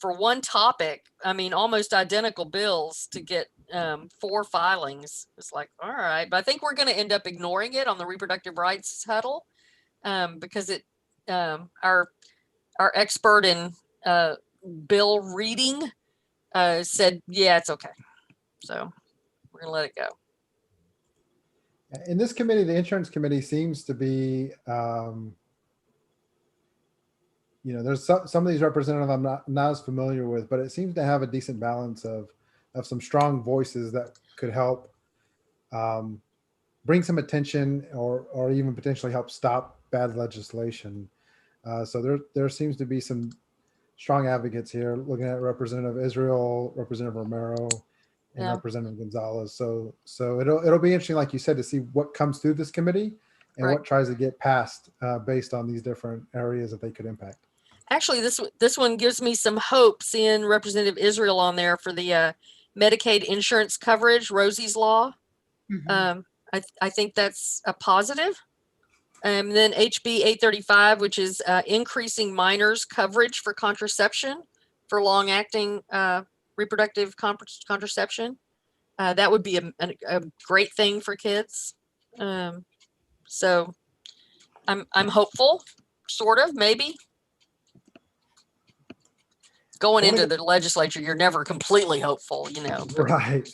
for one topic, I mean, almost identical bills to get 4 filings. It's like, all right, but I think we're going to end up ignoring it on the reproductive rights huddle because it our expert in bill reading said, yeah, it's okay. So we're going to let it go. In this committee, the insurance committee seems to be, there's some of these representatives I'm not as familiar with, but it seems to have a decent balance of some strong voices that could help bring some attention or even potentially help stop bad legislation. So there seems to be some strong advocates here, looking at Representative Israel, Representative Romero, and Representative Gonzalez. So it'll be interesting, like you said, to see what comes through this committee and what tries to get passed based on these different areas that they could impact. Actually, this one gives me some hope, seeing Representative Israel on there for the Medicaid insurance coverage, Rosie's Law. Mm-hmm. I think that's a positive. And then HB 835, which is increasing minors' coverage for contraception, for long-acting reproductive contraception. That would be a great thing for kids. So I'm hopeful, sort of, maybe. Going into the legislature, you're never completely hopeful, Right.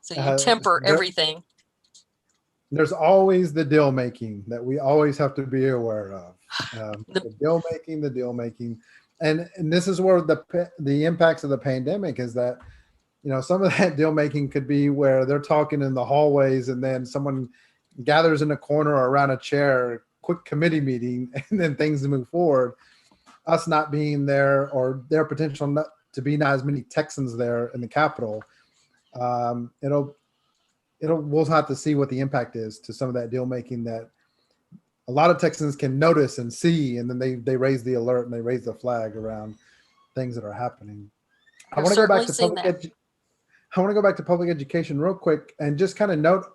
So you temper everything. There's always the deal making that we always have to be aware of. The deal making. And this is where the impacts of the pandemic is that, some of that deal making could be where they're talking in the hallways and then someone gathers in a corner or around a chair, quick committee meeting, and then things move forward. Us not being there, or their potential not to be not as many Texans there in the Capitol, we'll have to see what the impact is to some of that deal making that a lot of Texans can notice and see, and then they raise the alert and they raise the flag around things that are happening. I want to go back to public education real quick and just kind of note,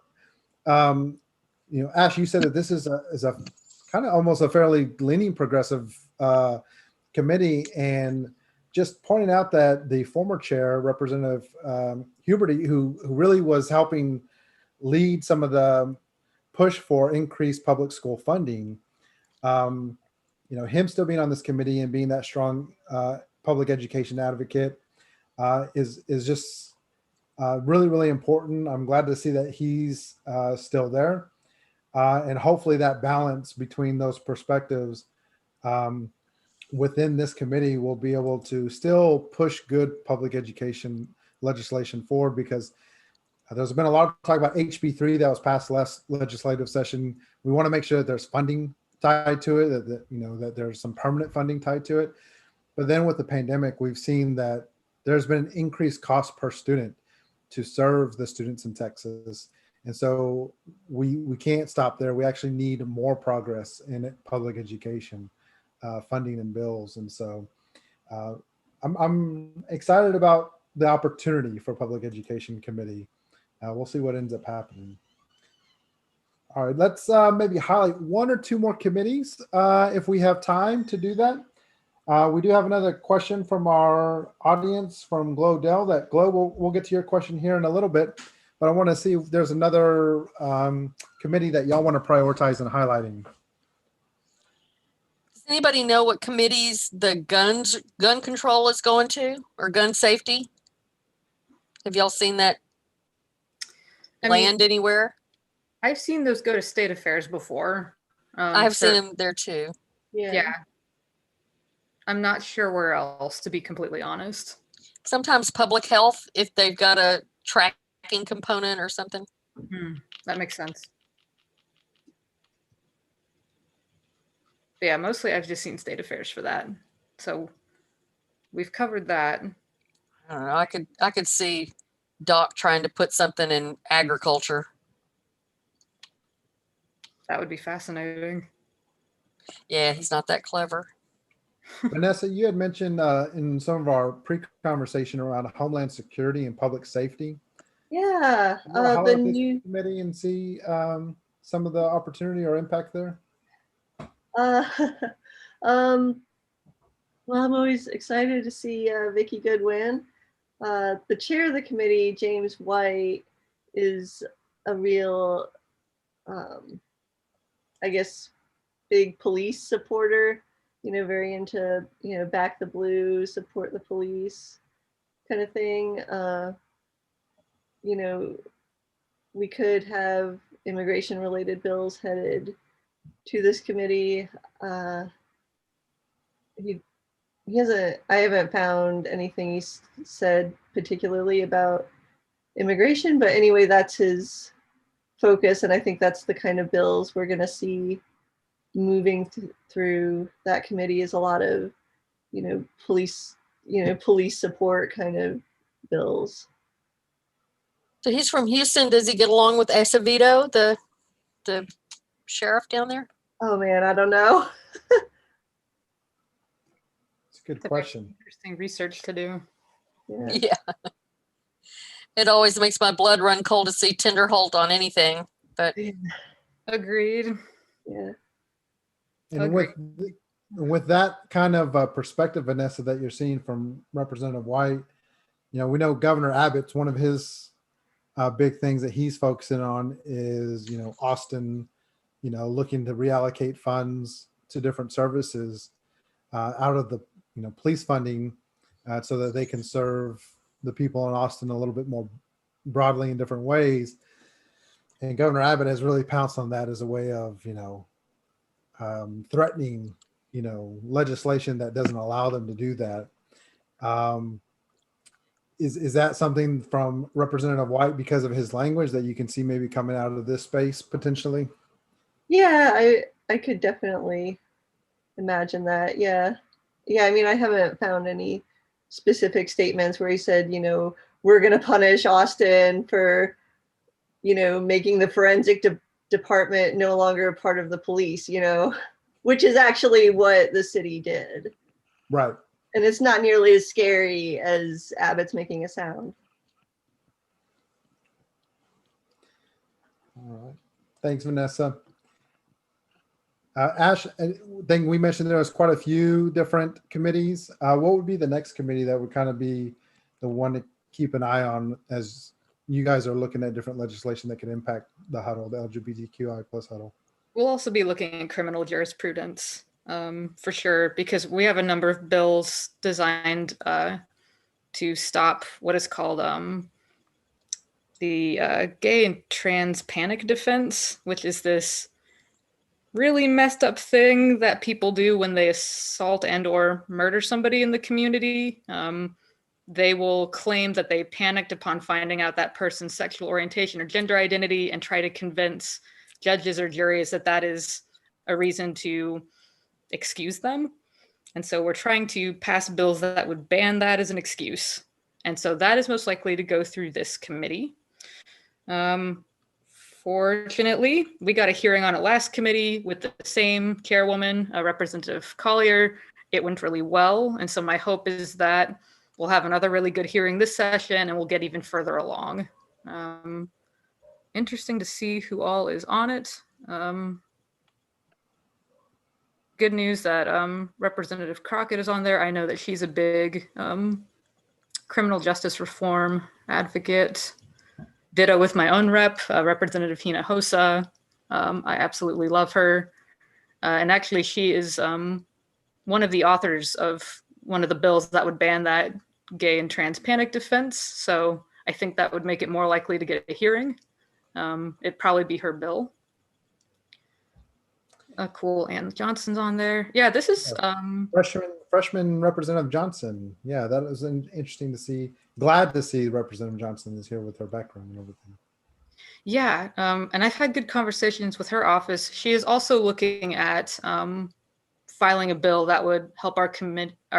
Ash, you said that this is a kind of almost a fairly leaning progressive committee, and just pointing out that the former chair, Representative Huberty, who really was helping lead some of the push for increased public school funding, him still being on this committee and being that strong public education advocate is just really, really important. I'm glad to see that he's still there, and hopefully that balance between those perspectives within this committee will be able to still push good public education legislation forward, because there's been a lot of talk about HB3 that was passed last legislative session. We want to make sure that there's funding tied to it, that there's some permanent funding tied to it. But then with the pandemic, we've seen that there's been an increased cost per student to serve the students in Texas. And so we can't stop there. We actually need more progress in public education funding and bills. And so I'm excited about the opportunity for Public Education Committee. We'll see what ends up happening. All right, let's maybe highlight one or two more committees if we have time to do that. We do have another question from our audience from Glo Dell. That Glo, we'll get to your question here in a little bit, but I want to see if there's another committee that y'all want to prioritize in highlighting. Does anybody know what committees the gun control is going to, or gun safety? Have y'all seen that anywhere? I've seen those go to state affairs before. I've seen them there too. Yeah. I'm not sure where else, to be completely honest. Sometimes public health, if they've got a tracking component or something. Mm-hmm. That makes sense. But yeah, mostly I've just seen state affairs for that. So we've covered that. I don't know. I could see Doc trying to put something in agriculture. That would be fascinating. Yeah, he's not that clever. Vanessa, you had mentioned in some of our pre-conversation around Homeland Security and public safety. Yeah, the new committee and see some of the opportunity or impact there. Well, I'm always excited to see Vicki Goodwin. The chair of the committee, James White, is a real, I guess, big police supporter, very into, back the blue, support the police kind of thing. We could have immigration related bills headed to this committee. I haven't found anything he's said particularly about immigration, but anyway, that's his focus. And I think that's the kind of bills we're going to see moving through that committee, is a lot of, police support kind of bills. So he's from Houston. Does he get along with Acevedo, the sheriff down there? Oh man, I don't know. It's a good question. Interesting research to do. Yeah. It always makes my blood run cold to see Tenderholt on anything, but Agreed. Yeah. And with that kind of perspective, Vanessa, that you're seeing from Representative White, we know Governor Abbott's one of his big things that he's focusing on is, Austin, looking to reallocate funds to different services out of the, police funding so that they can serve the people in Austin a little bit more broadly in different ways. And Governor Abbott has really pounced on that as a way of, threatening, legislation that doesn't allow them to do that. Is that something from Representative White because of his language that you can see maybe coming out of this space potentially? Yeah, I could definitely imagine that. Yeah. I mean, I haven't found any specific statements where he said, we're going to punish Austin for, making the forensic department no longer a part of the police, which is actually what the city did. Right. And it's not nearly as scary as Abbott's making it sound. All right. Thanks, Vanessa. Ash, I think we mentioned there was quite a few different committees. What would be the next committee that would kind of be the one to keep an eye on as you guys are looking at different legislation that could impact the huddle, the LGBTQI plus huddle? We'll also be looking at criminal jurisprudence for sure, because we have a number of bills designed to stop what is called the gay and trans panic defense, which is this really messed up thing that people do when they assault and or murder somebody in the community. They will claim that they panicked upon finding out that person's sexual orientation or gender identity and try to convince judges or juries that that is a reason to excuse them. And so we're trying to pass bills that would ban that as an excuse. And so that is most likely to go through this committee. Fortunately, we got a hearing on it last committee with the same chairwoman, Representative Collier. It went really well. And so my hope is that we'll have another really good hearing this session and we'll get even further along. Interesting to see who all is on it. Good news that Representative Crockett is on there. I know that she's a big criminal justice reform advocate. Ditto with my own rep, Representative Hina Hosa. I absolutely love her. And actually, she is one of the authors of one of the bills that would ban that gay and trans panic defense. So I think that would make it more likely to get a hearing. It'd probably be her bill. Cool. Ann Johnson's on there. Yeah, this is freshman Representative Johnson. Yeah, that was interesting to see. Glad to see Representative Johnson is here with her background and everything. Yeah, and I've had good conversations with her office. She is also looking at filing a bill that would help our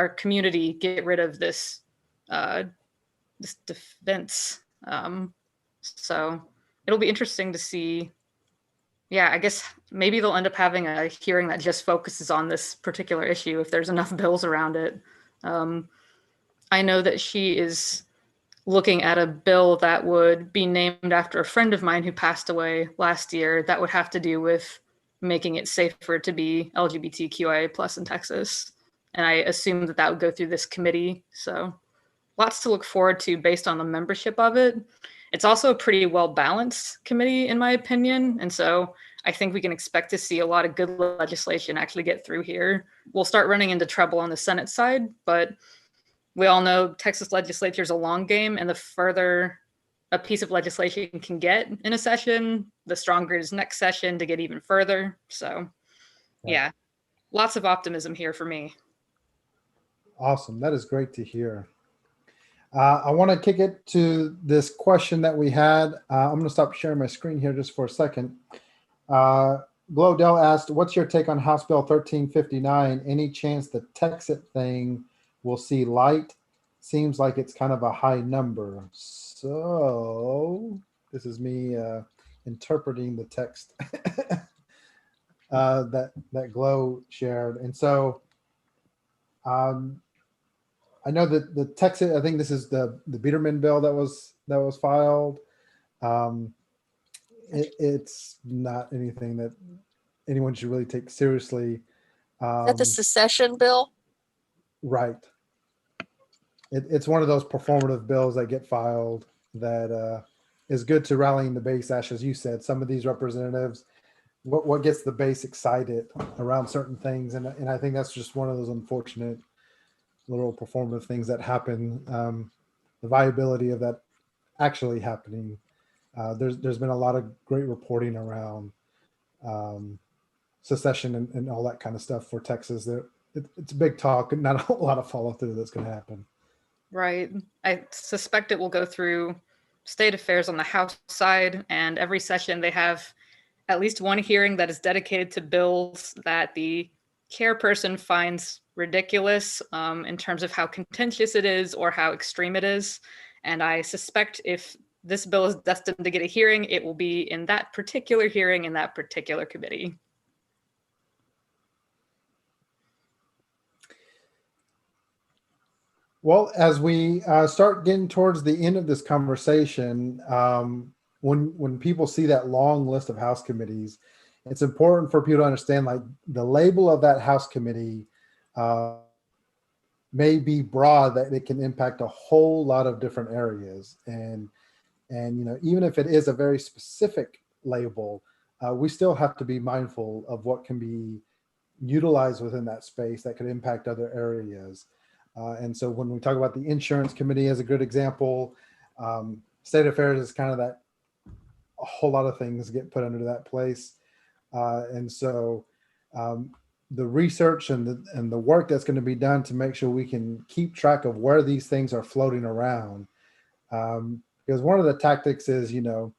community get rid of this this defense. So it'll be interesting to see. Yeah, I guess maybe they'll end up having a hearing that just focuses on this particular issue if there's enough bills around it. I know that she is looking at a bill that would be named after a friend of mine who passed away last year that would have to do with making it safer to be LGBTQIA+ in Texas. and I assume that that would go through this committee. So lots to look forward to based on the membership of it. It's also a pretty well-balanced committee, in my opinion. And so I think we can expect to see a lot of good legislation actually get through here. We'll start running into trouble on the Senate side, but we all know Texas legislature is a long game, and the further a piece of legislation can get in a session, the stronger is next session to get even further. So yeah, lots of optimism here for me. Awesome. That is great to hear. I want to kick it to this question that we had. I'm going to stop sharing my screen here just for a second. Glodell asked, what's your take on House Bill 1359? Any chance the Texit thing will see light? Seems like it's kind of a high number. So this is me interpreting the text that Glow shared. And so I know that the Texas, I think this is the Biederman bill that was filed. It's not anything that anyone should really take seriously. Is that the secession bill? Right. It's one of those performative bills that get filed that is good to rallying the base. Ash, as you said, some of these representatives, what gets the base excited around certain things, and I think that's just one of those unfortunate little performative things that happen. The viability of that actually happening. There's been a lot of great reporting around secession and all that kind of stuff for Texas. It's a big talk and not a whole lot of follow through that's going to happen. Right. I suspect it will go through state affairs on the House side, and every session they have at least one hearing that is dedicated to bills that the chairperson finds ridiculous in terms of how contentious it is or how extreme it is. And I suspect if this bill is destined to get a hearing, it will be in that particular hearing in that particular committee. Well, as we start getting towards the end of this conversation, when people see that long list of House committees, it's important for people to understand, like, the label of that House committee may be broad, that it can impact a whole lot of different areas. And even if it is a very specific label, we still have to be mindful of what can be utilized within that space that could impact other areas. And so when we talk about the insurance committee as a good example, state affairs is kind of that, a whole lot of things get put under that place. And so the research and the work that's going to be done to make sure we can keep track of where these things are floating around. Because one of the tactics is, a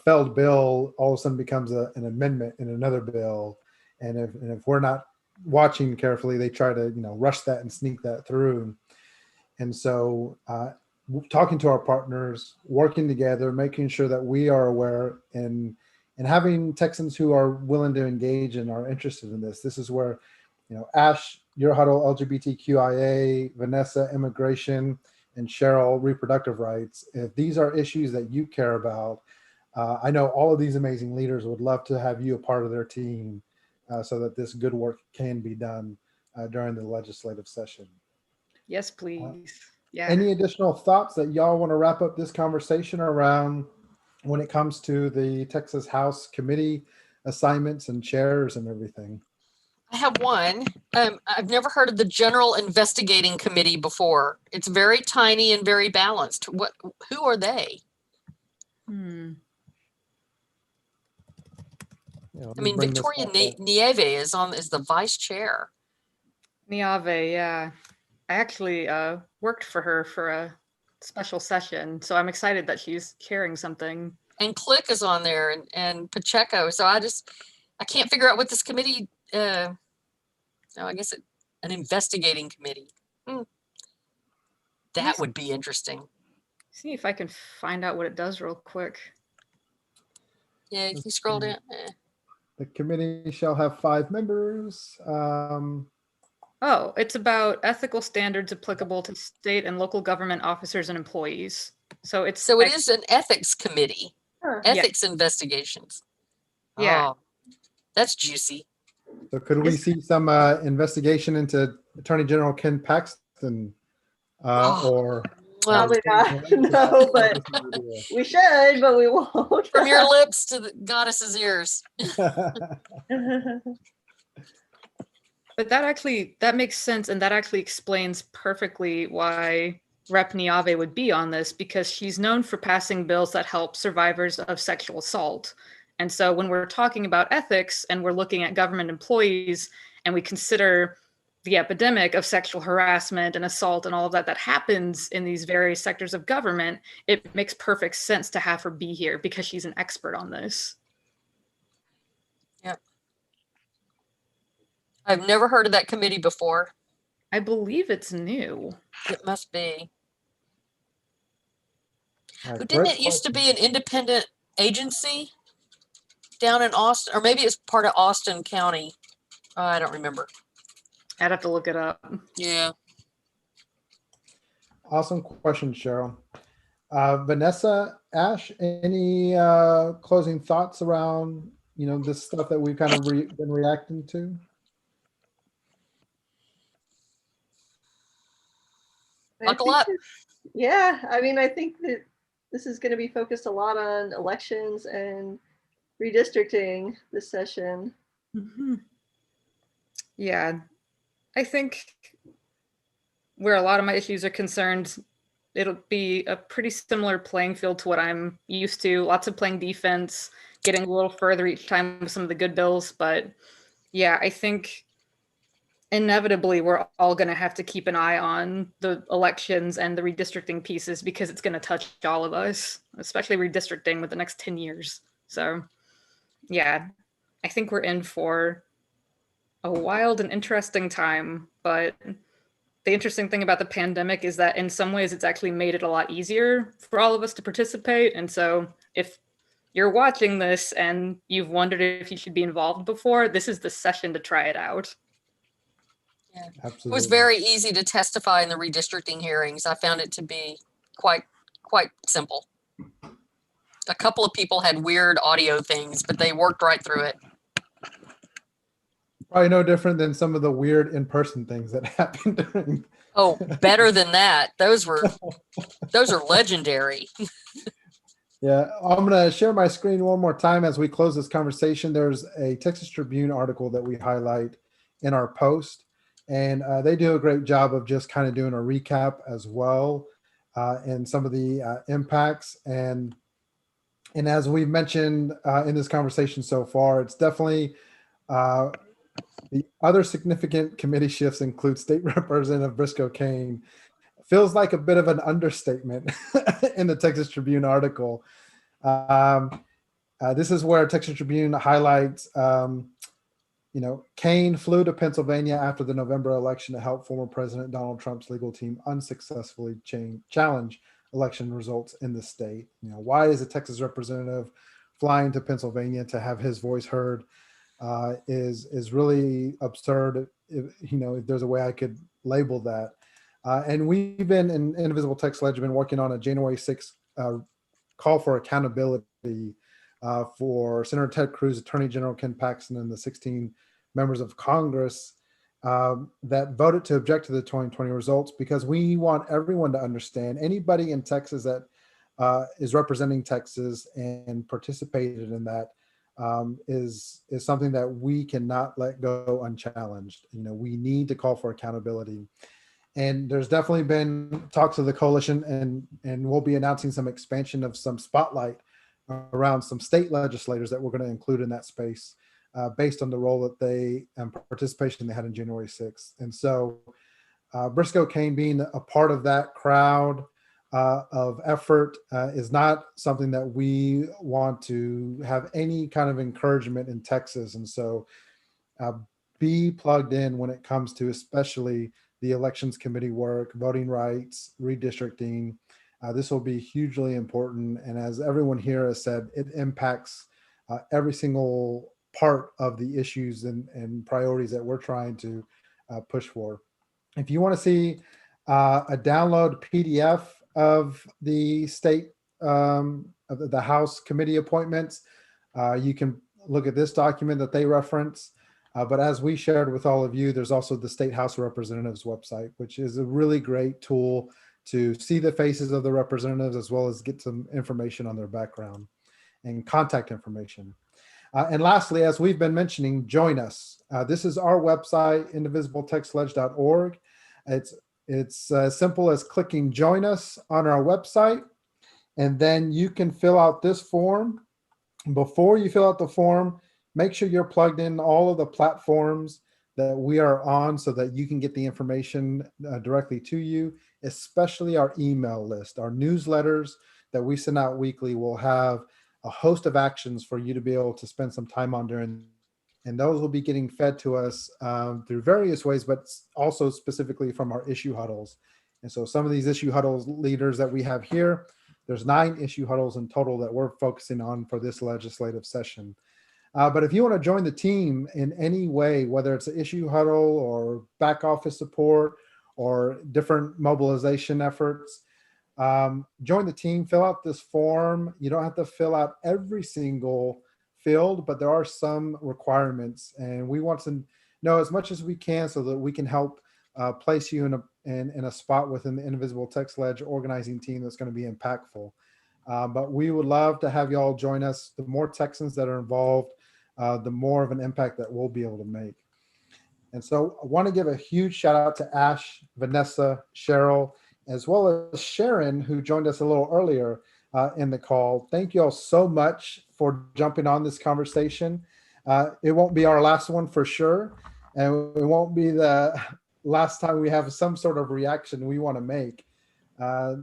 failed bill all of a sudden becomes an amendment in another bill. And if we're not watching carefully, they try to rush that and sneak that through. And so talking to our partners, working together, making sure that we are aware, and having Texans who are willing to engage and are interested in this. This is where Ash, your huddle, LGBTQIA, Vanessa, immigration, and Cheryl, reproductive rights. If these are issues that you care about, I know all of these amazing leaders would love to have you a part of their team, so that this good work can be done during the legislative session. Yes, please. Yeah. Any additional thoughts that y'all want to wrap up this conversation around when it comes to the Texas House committee assignments and chairs and everything? I have one. I've never heard of the General Investigating Committee before. It's very tiny and very balanced. Who are they? I mean, Victoria Nieve is the vice chair. Niave, yeah. I actually worked for her for a special session, so I'm excited that she's carrying something. And Click is on there, and Pacheco. So I can't figure out what this committee. I guess an investigating committee. That would be interesting. See if I can find out what it does real quick. Yeah, if you scroll down. The committee shall have 5 members. Oh, it's about ethical standards applicable to state and local government officers and employees. So it is an ethics committee. Ethics investigations. Yeah. Oh, that's juicy. So could we see some investigation into Attorney General Ken Paxton, Oh. or Probably not. No, but we should, but we won't. From your lips to the goddess's ears. But that makes sense, and that actually explains perfectly why Rep. Niave would be on this, because she's known for passing bills that help survivors of sexual assault. And so when we're talking about ethics and we're looking at government employees and we consider the epidemic of sexual harassment and assault and all of that that happens in these various sectors of government, it makes perfect sense to have her be here because she's an expert on this. Yep. I've never heard of that committee before. I believe it's new. It must be. Right, Didn't great it used to be question. an independent agency down in Austin, or maybe it's part of Austin County? I don't remember. I'd have to look it up. Yeah. Awesome question, Cheryl. Vanessa, Ash, any closing thoughts around this stuff that we've kind of been reacting to? Buckle up. Yeah, I mean, I think that this is going to be focused a lot on elections and redistricting this session. Mm-hmm. Yeah, I think where a lot of my issues are concerned, it'll be a pretty similar playing field to what I'm used to. Lots of playing defense, getting a little further each time with some of the good bills. But yeah, I think inevitably we're all going to have to keep an eye on the elections and the redistricting pieces because it's going to touch all of us, especially redistricting with the next 10 years. So yeah, I think we're in for a wild and interesting time. But the interesting thing about the pandemic is that in some ways it's actually made it a lot easier for all of us to participate. And so if you're watching this and you've wondered if you should be involved before, this is the session to try it out. Yeah. Absolutely. It was very easy to testify in the redistricting hearings. I found it to be quite simple. A couple of people had weird audio things, but they worked right through it. Probably no different than some of the weird in-person things that happened during. Oh, better than that. Those are legendary. Yeah, I'm going to share my screen one more time as we close this conversation. There's a Texas Tribune article that we highlight in our post, and they do a great job of just kind of doing a recap as well, and some of the impacts. And as we've mentioned in this conversation so far, it's definitely the other significant committee shifts include State Representative Briscoe Cain. Feels like a bit of an understatement in the Texas Tribune article. This is where Texas Tribune highlights, Cain flew to Pennsylvania after the November election to help former President Donald Trump's legal team unsuccessfully challenge election results in the state. Why is a Texas representative flying to Pennsylvania to have his voice heard? Is really absurd. If there's a way I could label that. And we've been in Indivisible Text Ledger been working on a January 6th call for accountability for Senator Ted Cruz, Attorney General Ken Paxton, and the 16 members of Congress that voted to object to the 2020 results, because we want everyone to understand, anybody in Texas that is representing Texas and participated in that is something that we cannot let go unchallenged. We need to call for accountability. And there's definitely been talks of the coalition, and we'll be announcing some expansion of some spotlight around some state legislators that we're going to include in that space based on the role that they and participation they had in January 6th. And so Briscoe Cain being a part of that crowd of effort is not something that we want to have any kind of encouragement in Texas. And so be plugged in when it comes to especially the elections committee work, voting rights, redistricting. This will be hugely important. And as everyone here has said, it impacts every single part of the issues and priorities that we're trying to push for. If you want to see a download PDF of the state of the House committee appointments, you can look at this document that they reference. But as we shared with all of you, there's also the State House of Representatives website, which is a really great tool to see the faces of the representatives as well as get some information on their background and contact information. And lastly, as we've been mentioning, join us. This is our website, indivisible-textlege.org. It's as simple as clicking join us on our website, and then you can fill out this form. Before you fill out the form, make sure you're plugged in all of the platforms that we are on so that you can get the information directly to you, especially our email list. Our newsletters that we send out weekly will have a host of actions for you to be able to spend some time on during, and those will be getting fed to us through various ways, but also specifically from our issue huddles. And so some of these issue huddles leaders that we have here, there's 9 issue huddles in total that we're focusing on for this legislative session. But if you want to join the team in any way, whether it's an issue huddle or back office support or different mobilization efforts, join the team, fill out this form. You don't have to fill out every single field, but there are some requirements, and we want to know as much as we can so that we can help place you in a spot within the Indivisible Text Ledge organizing team that's going to be impactful. But we would love to have you all join us. The more Texans that are involved, the more of an impact that we'll be able to make. And so I want to give a huge shout out to Ash, Vanessa, Cheryl, as well as Sharon, who joined us a little earlier in the call. Thank you all so much for jumping on this conversation. It won't be our last one for sure. And it won't be the last time we have some sort of reaction we want to make.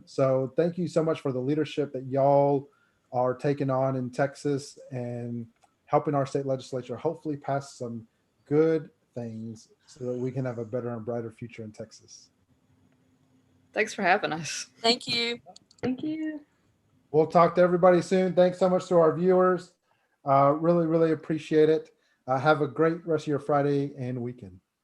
So thank you so much for the leadership that y'all are taking on in Texas and helping our state legislature hopefully pass some good things so that we can have a better and brighter future in Texas. Thanks for having us. Thank you. Thank you. We'll talk to everybody soon. Thanks so much to our viewers. Really, really appreciate it. Have a great rest of your Friday and weekend.